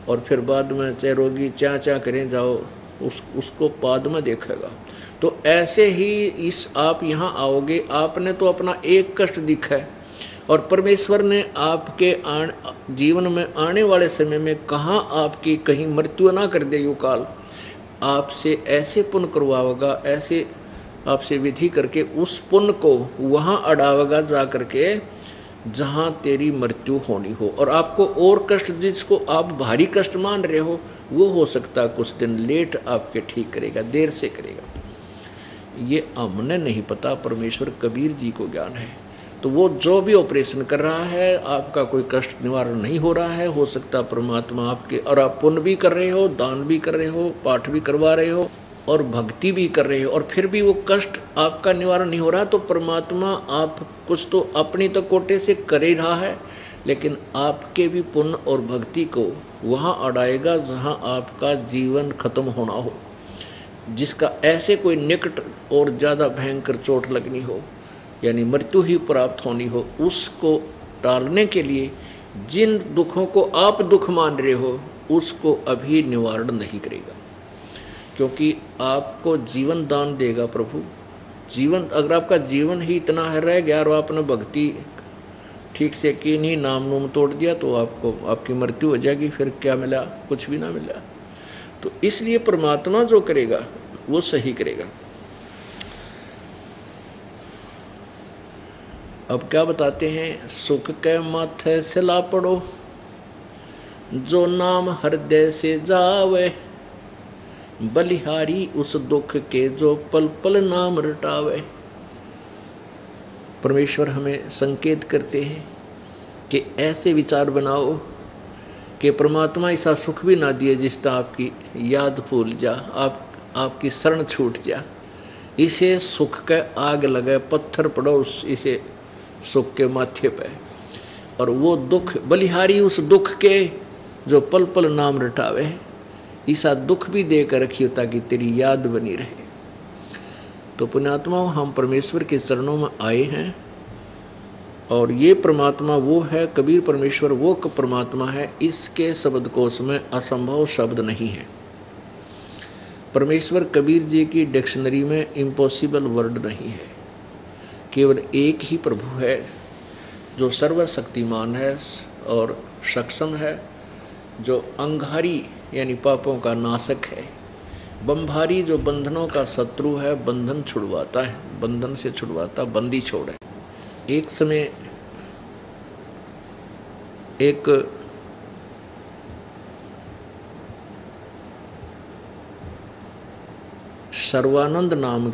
और फिर बाद में चाहे रोगी चा करें जाओ उसको बाद में देखेगा। तो ऐसे ही इस आप यहाँ आओगे, आपने तो अपना एक कष्ट दिखा है, और परमेश्वर ने आपके जीवन में आने वाले समय में कहाँ आपकी कहीं मृत्यु ना कर दे यो काल, आपसे ऐसे पुण्य करवाएगा, ऐसे आपसे विधि करके उस पुण्य को वहाँ अड़ावेगा जा करके जहाँ तेरी मृत्यु होनी हो। और आपको और कष्ट जिसको आप भारी कष्ट मान रहे हो वो हो सकता है कुछ दिन लेट आपके ठीक करेगा, देर से करेगा। ये हमने नहीं पता, परमेश्वर कबीर जी को ज्ञान है। तो वो जो भी ऑपरेशन कर रहा है, आपका कोई कष्ट निवारण नहीं हो रहा है, हो सकता परमात्मा आपके, और आप पुण्य भी कर रहे हो, दान भी कर रहे हो, पाठ भी करवा रहे हो, और भक्ति भी कर रहे हो और फिर भी वो कष्ट आपका निवारण नहीं हो रहा, तो परमात्मा आप कुछ तो अपनी तो कोटे से कर ही रहा है, लेकिन आपके भी पुण्य और भक्ति को वहाँ अड़ाएगा जहाँ आपका जीवन खत्म होना हो, जिसका ऐसे कोई निकट और ज़्यादा भयंकर चोट लगनी हो, यानी मृत्यु ही प्राप्त होनी हो, उसको टालने के लिए जिन दुखों को आप दुख मान रहे हो उसको अभी निवारण नहीं करेगा, क्योंकि आपको जीवन दान देगा प्रभु। जीवन, अगर आपका जीवन ही इतना है रह गया और आपने भक्ति ठीक से की नहीं, नाम नूम तोड़ दिया, तो आपको आपकी मृत्यु हो जाएगी। फिर क्या मिला? कुछ भी ना मिला। तो इसलिए परमात्मा जो करेगा वो सही करेगा। अब क्या बताते हैं? सुख के माथे सिला पड़ो, जो नाम हृदय से जावे, बलिहारी उस दुख के जो पल पल नाम रटावे। परमेश्वर हमें संकेत करते हैं कि ऐसे विचार बनाओ कि परमात्मा ऐसा सुख भी ना दिए जिसका आपकी याद भूल जा, आपकी शरण छूट जा। इसे सुख के आग लगे, पत्थर पड़ो इसे सुख के माथे पे, और वो दुख बलिहारी उस दुख के जो पल पल नाम रटावे, ऐसा दुख भी दे कर रखियो ताकि तेरी याद बनी रहे। तो पुण्यात्मा, हम परमेश्वर के चरणों में आए हैं, और ये परमात्मा वो है, कबीर परमेश्वर वो परमात्मा है, इसके शब्दकोश में असंभव शब्द नहीं है। परमेश्वर कबीर जी की डिक्शनरी में इम्पॉसिबल वर्ड नहीं है। केवल एक ही प्रभु है जो सर्वशक्तिमान है और सक्षम है, जो अंगारी यानी पापों का नाशक है, बंभारी जो बंधनों का शत्रु है, बंधन छुड़वाता है, बंधन से छुड़वाता, बंदी छोड़े। एक समय एक सर्वानंद नाम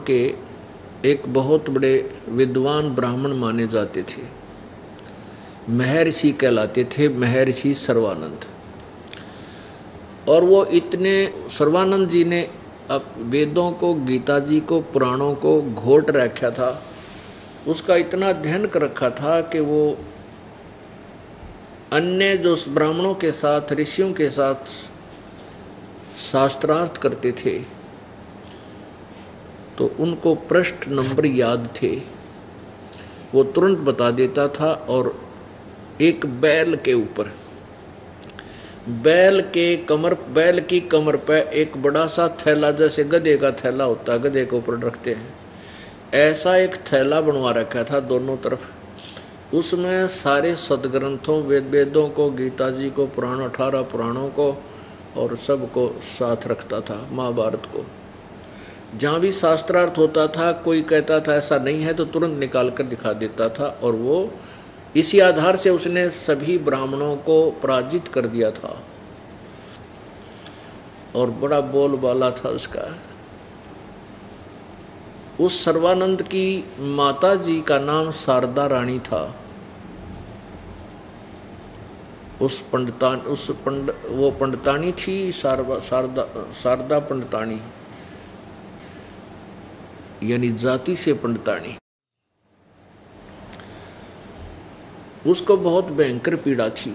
के एक बहुत बड़े विद्वान ब्राह्मण माने जाते थे, महर्षि कहलाते थे, महर्षि सर्वानंद। और वो इतने, सर्वानंद जी ने अब वेदों को, गीता जी को, पुराणों को घोट रखा था, उसका इतना अध्ययन कर रखा था कि वो अन्य जो ब्राह्मणों के साथ, ऋषियों के साथ शास्त्रार्थ करते थे तो उनको पृष्ठ नंबर याद थे, वो तुरंत बता देता था। और एक बैल के ऊपर, बैल की कमर पे एक बड़ा सा थैला, जैसे गधे का थैला होता है, गधे के ऊपर रखते हैं, ऐसा एक थैला बनवा रखा था दोनों तरफ। उसमें सारे सदग्रंथों, वेदों को, गीता जी को, 18 पुराणों को और सबको साथ रखता था, महाभारत को। जहाँ भी शास्त्रार्थ होता था, कोई कहता था ऐसा नहीं है, तो तुरंत निकाल कर दिखा देता था। और वो इसी आधार से उसने सभी ब्राह्मणों को पराजित कर दिया था, और बड़ा बोलबाला था उसका। उस सर्वानंद की माता जी का नाम शारदा रानी था। वो पंडितानी थी, शारदा पंडितानी, यानी जाति से पंडितानी। उसको बहुत भयंकर पीड़ा थी,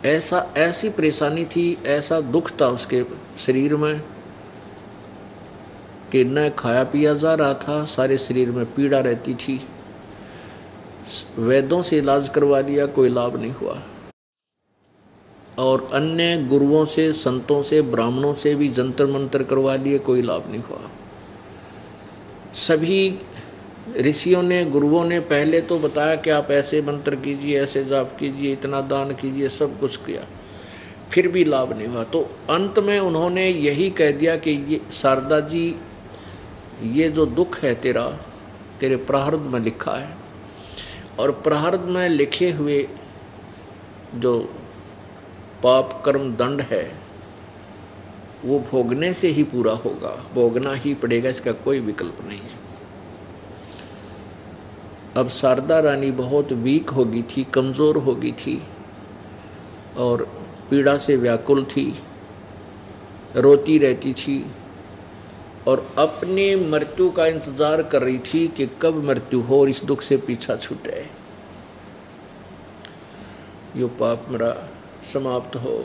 ऐसी परेशानी थी, ऐसा दुख था उसके शरीर में कि न खाया पिया जा रहा था, सारे शरीर में पीड़ा रहती थी। वैद्यों से इलाज करवा लिया, कोई लाभ नहीं हुआ, और अन्य गुरुओं से, संतों से, ब्राह्मणों से भी जंतर मंतर करवा लिए, कोई लाभ नहीं हुआ। सभी ऋषियों ने, गुरुओं ने पहले तो बताया कि आप ऐसे मंत्र कीजिए, ऐसे जाप कीजिए, इतना दान कीजिए, सब कुछ किया, फिर भी लाभ नहीं हुआ। तो अंत में उन्होंने यही कह दिया कि ये शारदा जी, ये जो दुख है तेरा, तेरे प्रारब्ध में लिखा है, और प्रारब्ध में लिखे हुए जो पाप कर्म दंड है वो भोगने से ही पूरा होगा, भोगना ही पड़ेगा, इसका कोई विकल्प नहीं है। अब शारदा रानी बहुत वीक हो गई थी, कमज़ोर हो गई थी, और पीड़ा से व्याकुल थी, रोती रहती थी और अपनी मृत्यु का इंतजार कर रही थी कि कब मृत्यु हो और इस दुख से पीछा छूटे, यो पाप मेरा समाप्त हो।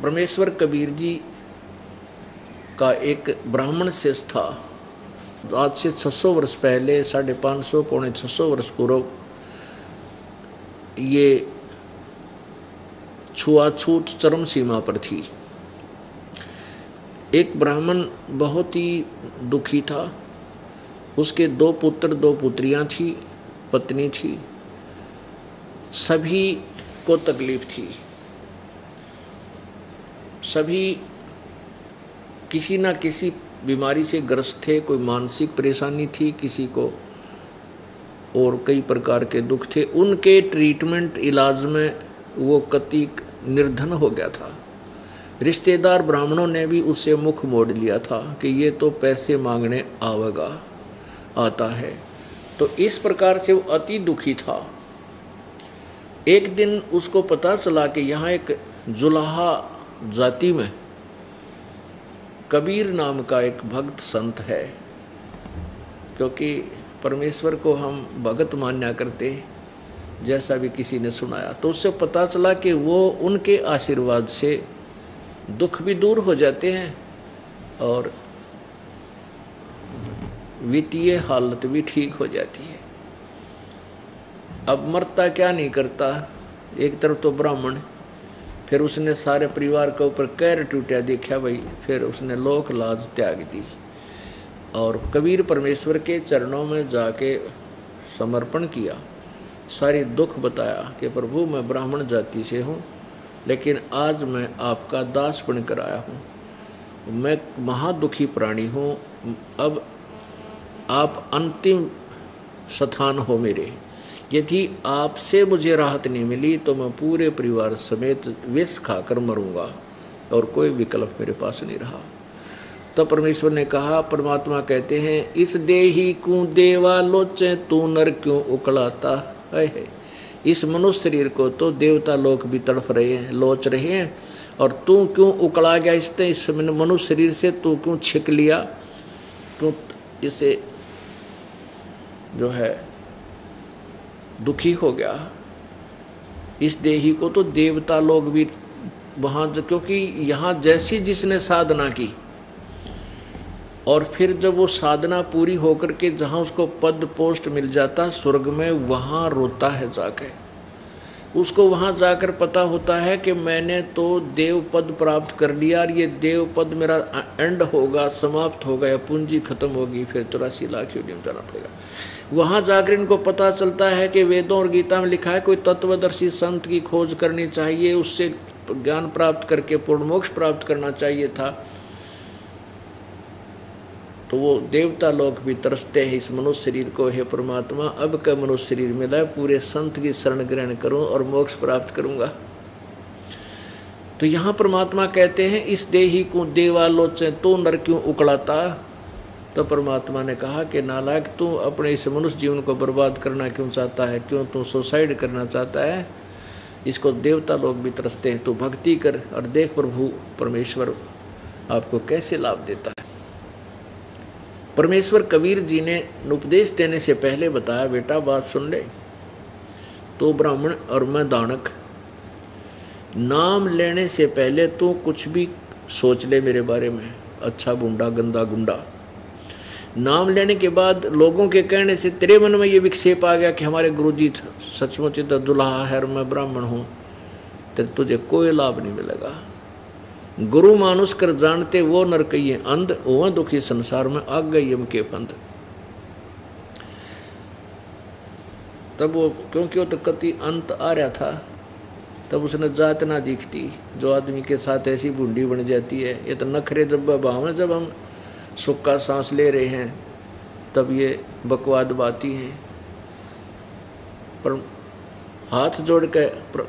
परमेश्वर कबीर जी का एक ब्राह्मण शिष्य था। आज से 600 वर्ष पहले, 550 पौने 600 वर्ष पूर्व ये छुआछूत चरम सीमा पर थी। एक ब्राह्मण बहुत ही दुखी था। उसके 2 पुत्र 2 पुत्रियां थी, पत्नी थी, सभी को तकलीफ थी। सभी किसी न किसी बीमारी से ग्रस्त थे, कोई मानसिक परेशानी थी, किसी को और कई प्रकार के दुख थे। उनके ट्रीटमेंट इलाज में वो कति निर्धन हो गया था। रिश्तेदार ब्राह्मणों ने भी उससे मुख मोड़ लिया था कि ये तो पैसे मांगने आता है। तो इस प्रकार से वो अति दुखी था। एक दिन उसको पता चला कि यहाँ एक जुलाहा जाति में कबीर नाम का एक भक्त संत है, क्योंकि परमेश्वर को हम भगत मान्या करते, जैसा भी किसी ने सुनाया। तो उससे पता चला कि वो उनके आशीर्वाद से दुख भी दूर हो जाते हैं और वित्तीय हालत भी ठीक हो जाती है। अब मरता क्या नहीं करता, एक तरफ तो ब्राह्मण, फिर उसने सारे परिवार के ऊपर कहर टूटा देखा भाई, फिर उसने लोक लाज त्याग दी और कबीर परमेश्वर के चरणों में जाके समर्पण किया। सारी दुख बताया कि प्रभु मैं ब्राह्मण जाति से हूँ, लेकिन आज मैं आपका दास बनकर आया हूँ। मैं महादुखी प्राणी हूँ। अब आप अंतिम स्थान हो मेरे। यदि आपसे मुझे राहत नहीं मिली तो मैं पूरे परिवार समेत विष खाकर मरूंगा और कोई विकल्प मेरे पास नहीं रहा। तो परमेश्वर ने कहा, परमात्मा कहते हैं, इस देही को देवा लोचे तू नर क्यों उकलाता है। इस मनुष्य शरीर को तो देवता लोग भी तड़फ रहे हैं, लोच रहे हैं, और तू क्यों उकला गया इस मनुष्य शरीर से, तू क्यों छिक लिया, क्यों इसे जो है दुखी हो गया। इस देही को तो देवता लोग भी वहाँ, क्योंकि यहाँ जैसी जिसने साधना की और फिर जब वो साधना पूरी होकर के जहाँ उसको पद पोस्ट मिल जाता स्वर्ग में, वहाँ रोता है जाके। उसको वहाँ जाकर पता होता है कि मैंने तो देव पद प्राप्त कर लिया और ये देव पद मेरा एंड होगा, समाप्त होगा, या पूंजी खत्म होगी, फिर 83 लाख योनि में जाना पड़ेगा। वहाँ जाकर इनको पता चलता है कि वेदों और गीता में लिखा है कोई तत्वदर्शी संत की खोज करनी चाहिए, उससे ज्ञान प्राप्त करके पूर्ण मोक्ष प्राप्त करना चाहिए था। तो वो देवता लोग भी तरसते हैं इस मनुष्य शरीर को, हे परमात्मा अब का मनुष्य शरीर मिला, पूरे संत की शरण ग्रहण करूं और मोक्ष प्राप्त करूंगा। तो यहाँ परमात्मा कहते हैं, इस देही को देवालोचन तो नर क्यों उकड़ाता। तो परमात्मा ने कहा कि नालायक, तू अपने इस मनुष्य जीवन को बर्बाद करना क्यों चाहता है, क्यों तू सुसाइड करना चाहता है। इसको देवता लोग भी तरसते हैं, तू भक्ति कर और देख प्रभु परमेश्वर आपको कैसे लाभ देता है। परमेश्वर कबीर जी ने उपदेश देने से पहले बताया, बेटा बात सुन ले, तो ब्राह्मण और मैं दानक, नाम लेने से पहले तो कुछ भी सोच ले मेरे बारे में, अच्छा बूंदा गंदा गुंडा। नाम लेने के बाद लोगों के कहने से तेरे मन में ये विक्षेप आ गया कि हमारे गुरुजी सचमुच तो दुल्हा है और मैं ब्राह्मण हूँ, तो तुझे कोई लाभ नहीं मिलेगा। गुरु मानुष कर जानते वो नर कहिए अंध, वह दुखी संसार में आग गई यम के पंथ। तब वो, क्योंकि वो तो कति अंत आ रहा था, तब उसने जात ना दिखती। जो आदमी के साथ ऐसी बूंदी बन जाती है, ये तो नखरे जब भाव, जब हम सुख का सांस ले रहे हैं तब ये बकवाद बाती है। पर हाथ जोड़ के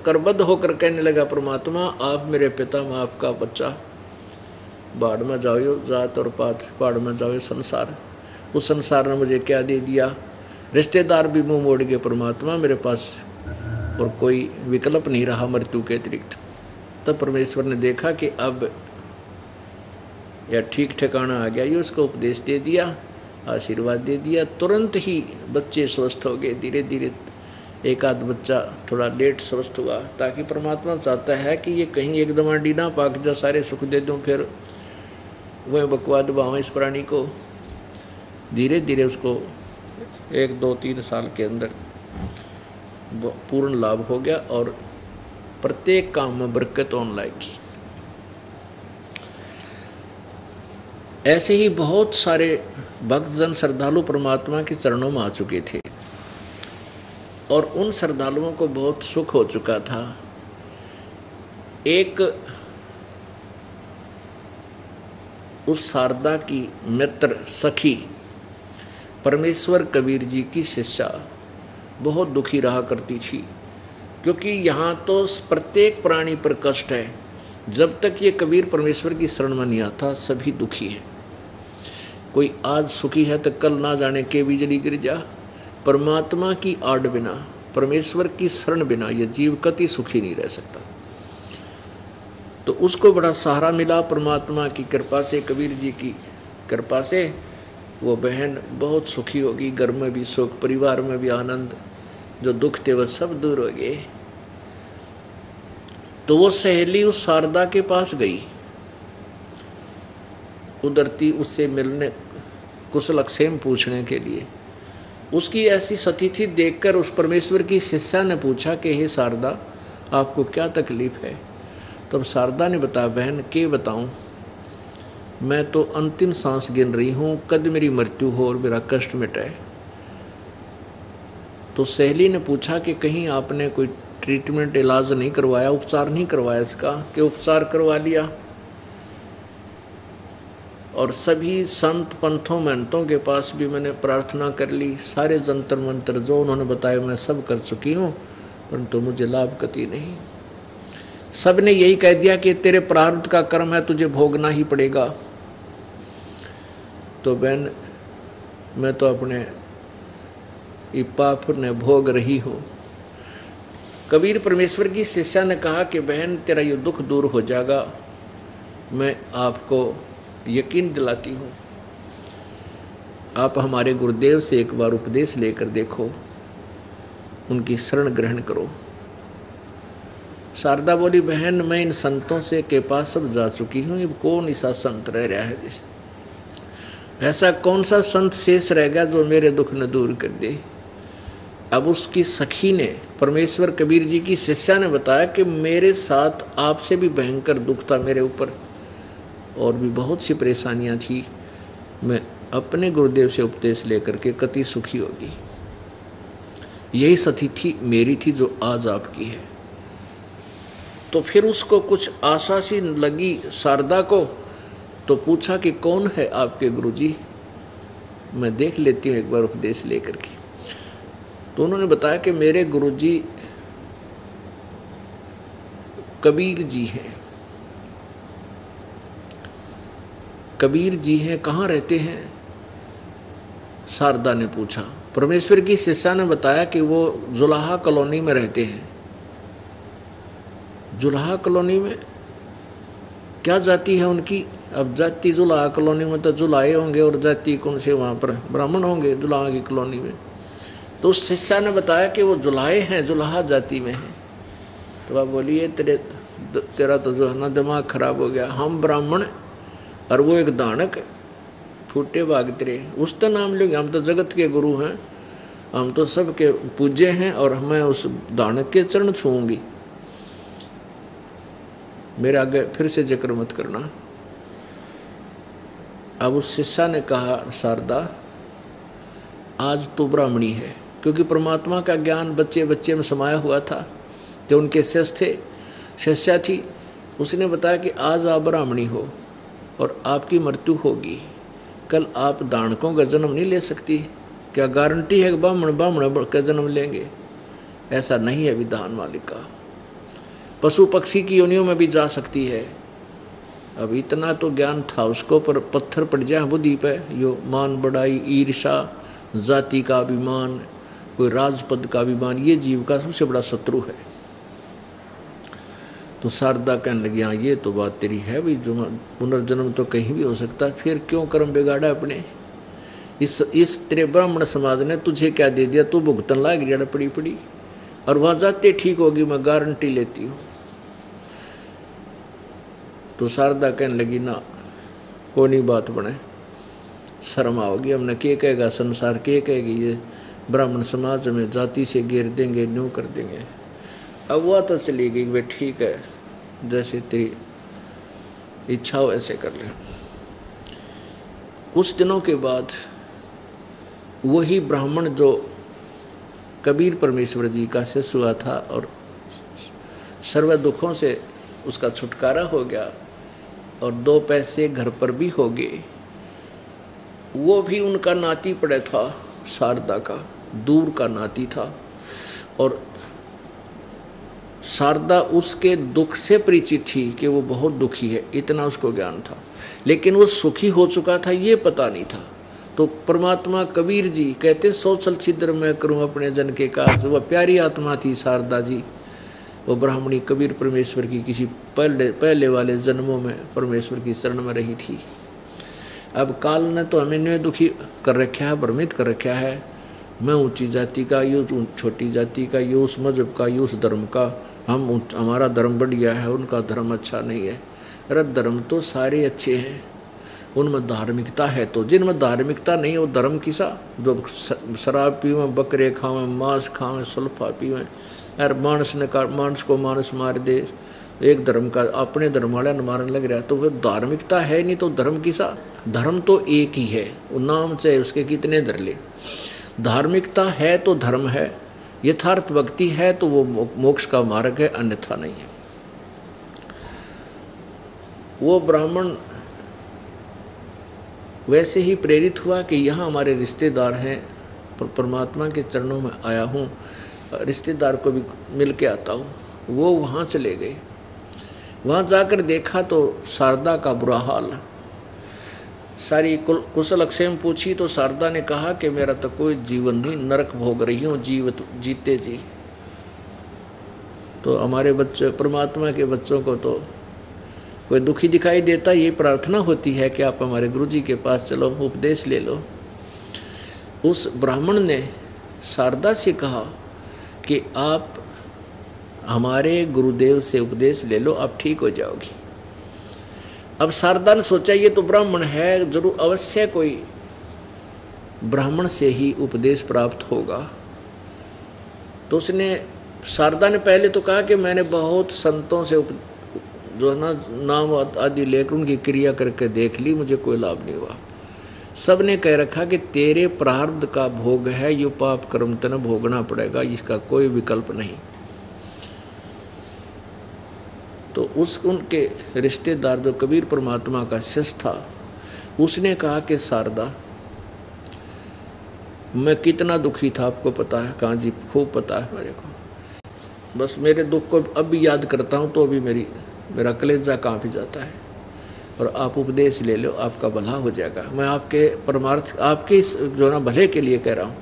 करबद्ध होकर कहने लगा, परमात्मा आप मेरे पिता, मैं आपका बच्चा, बाढ़ में जाओ जात और पात, बाढ़ में जाओ संसार। उस संसार ने मुझे क्या दे दिया। रिश्तेदार भी मुंह मोड़ गए, परमात्मा मेरे पास और कोई विकल्प नहीं रहा मृत्यु के अतिरिक्त। तब परमेश्वर ने देखा कि अब यह ठीक ठिकाना आ गया, ये उसको उपदेश दे दिया, आशीर्वाद दे दिया। तुरंत ही बच्चे स्वस्थ हो गए। धीरे धीरे एक आध बच्चा थोड़ा लेट स्वस्थ हुआ, ताकि परमात्मा चाहता है कि ये कहीं एकदम आंडी ना पाक जा, सारे सुख दे दूँ, फिर वह बकवाद बावा इस प्राणी को। धीरे धीरे उसको 1, 2, 3 साल के अंदर पूर्ण लाभ हो गया और प्रत्येक काम में बरकत होने लगी। ऐसे ही बहुत सारे भक्तजन श्रद्धालु परमात्मा के चरणों में आ चुके थे और उन श्रद्धालुओं को बहुत सुख हो चुका था। एक उस शारदा की मित्र सखी परमेश्वर कबीर जी की शिष्या बहुत दुखी रहा करती थी, क्योंकि यहाँ तो प्रत्येक प्राणी पर कष्ट है। जब तक ये कबीर परमेश्वर की शरण में नहीं आता सभी दुखी हैं। कोई आज सुखी है तो कल ना जाने के बिजली गिर जा। परमात्मा की आड़ बिना, परमेश्वर की शरण बिना ये जीव कति सुखी नहीं रह सकता। तो उसको बड़ा सहारा मिला परमात्मा की कृपा से, कबीर जी की कृपा से। वो बहन बहुत सुखी होगी, घर में भी सुख, परिवार में भी आनंद, जो दुख थे वह सब दूर हो गए। तो वो सहेली उस शारदा के पास गई, उधरती उससे मिलने, कुशलक्षेम पूछने के लिए। उसकी ऐसी स्थिति देखकर उस परमेश्वर की शिष्या ने पूछा कि हे शारदा, आपको क्या तकलीफ है? तब शारदा ने बताया, बहन के बताऊं, मैं तो अंतिम सांस गिन रही हूँ, कद मेरी मृत्यु हो और मेरा कष्ट मिटे। तो सहेली ने पूछा कि कहीं आपने कोई ट्रीटमेंट, इलाज नहीं करवाया, उपचार नहीं करवाया इसका? कि उपचार करवा लिया और सभी संत पंथों महंतों के पास भी मैंने प्रार्थना कर ली, सारे जंतर मंत्र जो उन्होंने बताया मैं सब कर चुकी हूँ, परंतु मुझे लाभ कति नहीं। सब ने यही कह दिया कि तेरे प्रारब्ध का कर्म है, तुझे भोगना ही पड़ेगा। तो बहन, मैं तो अपने पाप ने भोग रही हूँ। कबीर परमेश्वर की शिष्या ने कहा कि बहन, तेरा ये दुख दूर हो जाएगा, मैं आपको यकीन दिलाती हूँ। आप हमारे गुरुदेव से एक बार उपदेश लेकर देखो, उनकी शरण ग्रहण करो। शारदा बोली, बहन मैं इन संतों से के पास सब जा चुकी हूँ, अब कौन ऐसा संत रह रहा है? ऐसा कौन सा संत शेष रह गया जो मेरे दुख न दूर कर दे? अब उसकी सखी ने, परमेश्वर कबीर जी की शिष्या ने बताया कि मेरे साथ आपसे भी भयंकर दुख था मेरे ऊपर, और भी बहुत सी परेशानियां थी। मैं अपने गुरुदेव से उपदेश लेकर के कति सुखी होगी। यही स्थिति मेरी थी जो आज आपकी है। तो फिर उसको कुछ आशा सी लगी शारदा को, तो पूछा कि कौन है आपके गुरुजी, मैं देख लेती हूँ एक बार उपदेश लेकर के। तो उन्होंने बताया कि मेरे गुरुजी कबीर जी हैं। कबीर जी हैं, कहाँ रहते हैं? शारदा ने पूछा। परमेश्वर की शिष्या ने बताया कि वो जुलाहा कॉलोनी में रहते हैं। जुलाहा कॉलोनी में क्या जाति है उनकी? अब जाति जुलाहा कॉलोनी में तो जुलाहे होंगे, और जाति कौन से वहाँ पर ब्राह्मण होंगे जुलाहा की कॉलोनी में। तो उस शिष्या ने बताया कि वो जुलाहे हैं, जुलाहा जाति में हैं। तो आप बोलिए, तेरा तो जो है ना दिमाग खराब हो गया। हम ब्राह्मण और वो एक दानक, फूटे भाग तेरे, उसका नाम लेंगे? हम तो जगत के गुरु हैं, हम तो सबके पूज्य हैं, और मैं उस दानक के चरण छूऊंगी? मेरे आगे फिर से जिक्र मत करना। अब उस शिष्या ने कहा, शारदा आज तो ब्राह्मणी है, क्योंकि परमात्मा का ज्ञान बच्चे बच्चे में समाया हुआ था। जो उनके शिष्य थे, शिष्या थी, उसने बताया कि आज आप ब्राह्मणी हो और आपकी मृत्यु होगी, कल आप दानकों का जन्म नहीं ले सकती। क्या गारंटी है कि ब्राह्मण का जन्म लेंगे? ऐसा नहीं है विधान मालिका। पशु पक्षी की योनियों में भी जा सकती है। अब इतना तो ज्ञान था उसको, पर पत्थर पड़ जाए बुद्धि पे, यो मान बढ़ाई, ईर्षा, जाति का अभिमान, कोई राजपद का अभिमान, ये जीव का सबसे बड़ा शत्रु है। तो शारदा कहने लगी हाँ ये तो बात तेरी है भाई, जो पुनर्जन्म तो कहीं भी हो सकता है, फिर क्यों कर्म बिगाड़ा अपने। इस तेरे ब्राह्मण समाज ने तुझे क्या दे दिया, तू भुगतन लाग रही पड़ी पड़ी, और वहाँ जाते ठीक होगी, मैं गारंटी लेती हूँ। तो शारदा कहने लगी ना कोई नहीं बात बने, शर्म आओगी, हमने के कहेगा संसार, के कहेगी ये ब्राह्मण समाज में जाति से घेर देंगे, न्यू कर देंगे। अब वह तो चली गई, वे ठीक है जैसे तेरी इच्छा हो ऐसे कर ले। कुछ दिनों के बाद वही ब्राह्मण जो कबीर परमेश्वर जी का शिष्य हुआ था और सर्व दुखों से उसका छुटकारा हो गया और 2 पैसे घर पर भी हो गए, वो भी उनका नाती पड़े था, शारदा का दूर का नाती था। और शारदा उसके दुख से परिचित थी कि वो बहुत दुखी है, इतना उसको ज्ञान था, लेकिन वो सुखी हो चुका था ये पता नहीं था। तो परमात्मा कबीर जी कहते 100 छल छिद्र मैं करूं अपने जन के काज। वह प्यारी आत्मा थी शारदा जी, वो ब्राह्मणी कबीर परमेश्वर की किसी पहले वाले जन्मों में परमेश्वर की शरण में रही थी। अब काल ने तो हमें न्याय दुखी कर रखा है, भ्रमित कर रखा है। मैं ऊंची जाति का, यू छोटी जाति का, यू उस मजहब का, यू उस धर्म का, हमारा धर्म बढ़िया है, उनका धर्म अच्छा नहीं है। अरे धर्म तो सारे अच्छे हैं, उनमें धार्मिकता है। तो जिनमें धार्मिकता नहीं वो धर्म किसा, जो शराब पीवें, बकरे खावें, मांस खावें, सुल्फा पीवें, यार मानस को मानस मार दे, एक धर्म का अपने धर्म वाला न मारने लग रहा, तो वह धार्मिकता है नहीं तो धर्म किसा। धर्म तो एक ही है, वो नाम चाहे उसके कितने धर ले। धार्मिकता है तो धर्म है, यथार्थ भक्ति है तो वो मोक्ष का मार्ग है, अन्यथा नहीं है। वो ब्राह्मण वैसे ही प्रेरित हुआ कि यहाँ हमारे रिश्तेदार हैं, परमात्मा के चरणों में आया हूँ, रिश्तेदार को भी मिल के आता हूँ। वो वहाँ चले गए, वहाँ जाकर देखा तो शारदा का बुरा हाल। सारी कुशल अक्षेम पूछी तो शारदा ने कहा कि मेरा तो कोई जीवन नहीं, नरक भोग रही हूँ जीते जी। तो हमारे बच्चे, परमात्मा के बच्चों को तो कोई दुखी दिखाई देता, ये प्रार्थना होती है कि आप हमारे गुरुजी के पास चलो, उपदेश ले लो। उस ब्राह्मण ने शारदा से कहा कि आप हमारे गुरुदेव से उपदेश ले लो, आप ठीक हो जाओगी। अब शारदा ने सोचा ये तो ब्राह्मण है, जरूर अवश्य कोई ब्राह्मण से ही उपदेश प्राप्त होगा। तो उसने, शारदा ने पहले तो कहा कि मैंने बहुत संतों से जो है ना नाम आदि लेकर उनकी क्रिया करके देख ली, मुझे कोई लाभ नहीं हुआ। सब ने कह रखा कि तेरे प्रारब्ध का भोग है, ये पाप कर्म तने भोगना पड़ेगा, इसका कोई विकल्प नहीं। तो उनके रिश्तेदार जो कबीर परमात्मा का शिष्य था, उसने कहा कि शारदा मैं कितना दुखी था आपको पता है। कहाँ जी, खूब पता है मेरे को, बस मेरे दुख को अब भी याद करता हूँ तो अभी मेरा कलेजा कांप ही जाता है। और आप उपदेश ले लो, आपका भला हो जाएगा। मैं आपके परमार्थ, आपके इस जो ना भले के लिए कह रहा हूँ।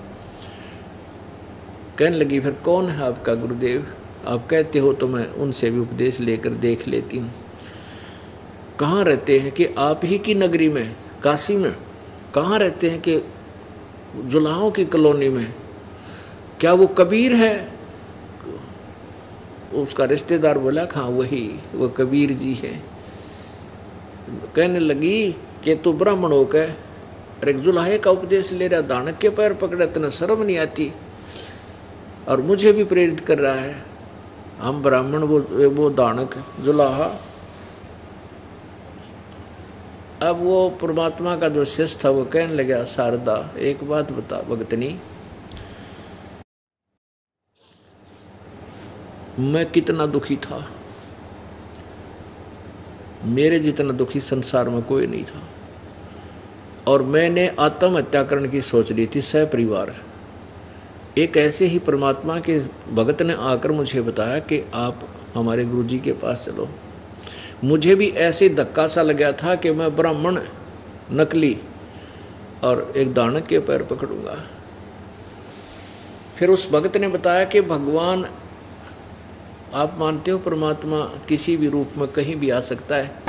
कहने लगी फिर कौन है आपका गुरुदेव? आप कहते हो तो मैं उनसे भी उपदेश लेकर देख लेती हूँ। कहाँ रहते हैं? कि आप ही की नगरी में, काशी में। कहाँ रहते हैं? कि जुलाहों की कॉलोनी में। क्या वो कबीर है? उसका रिश्तेदार बोला हाँ वही, वो कबीर जी है। कहने लगी कि तू ब्राह्मण होकर और एक जुलाहे का उपदेश ले रहा, दानक के पैर पकड़े, इतना शर्म नहीं आती, और मुझे भी प्रेरित कर रहा है। हम ब्राह्मण, वो दानक जुलाहा। अब वो परमात्मा का जो शिष्य था वो कहने लगा, शारदा एक बात बता भगतनी, मैं कितना दुखी था, मेरे जितना दुखी संसार में कोई नहीं था, और मैंने आत्महत्या करने की सोच ली थी सपरिवार। एक ऐसे ही परमात्मा के भगत ने आकर मुझे बताया कि आप हमारे गुरुजी के पास चलो। मुझे भी ऐसे धक्का सा लगा था कि मैं ब्राह्मण नकली और एक दानक के पैर पकड़ूंगा। फिर उस भक्त ने बताया कि भगवान आप मानते हो परमात्मा किसी भी रूप में कहीं भी आ सकता है?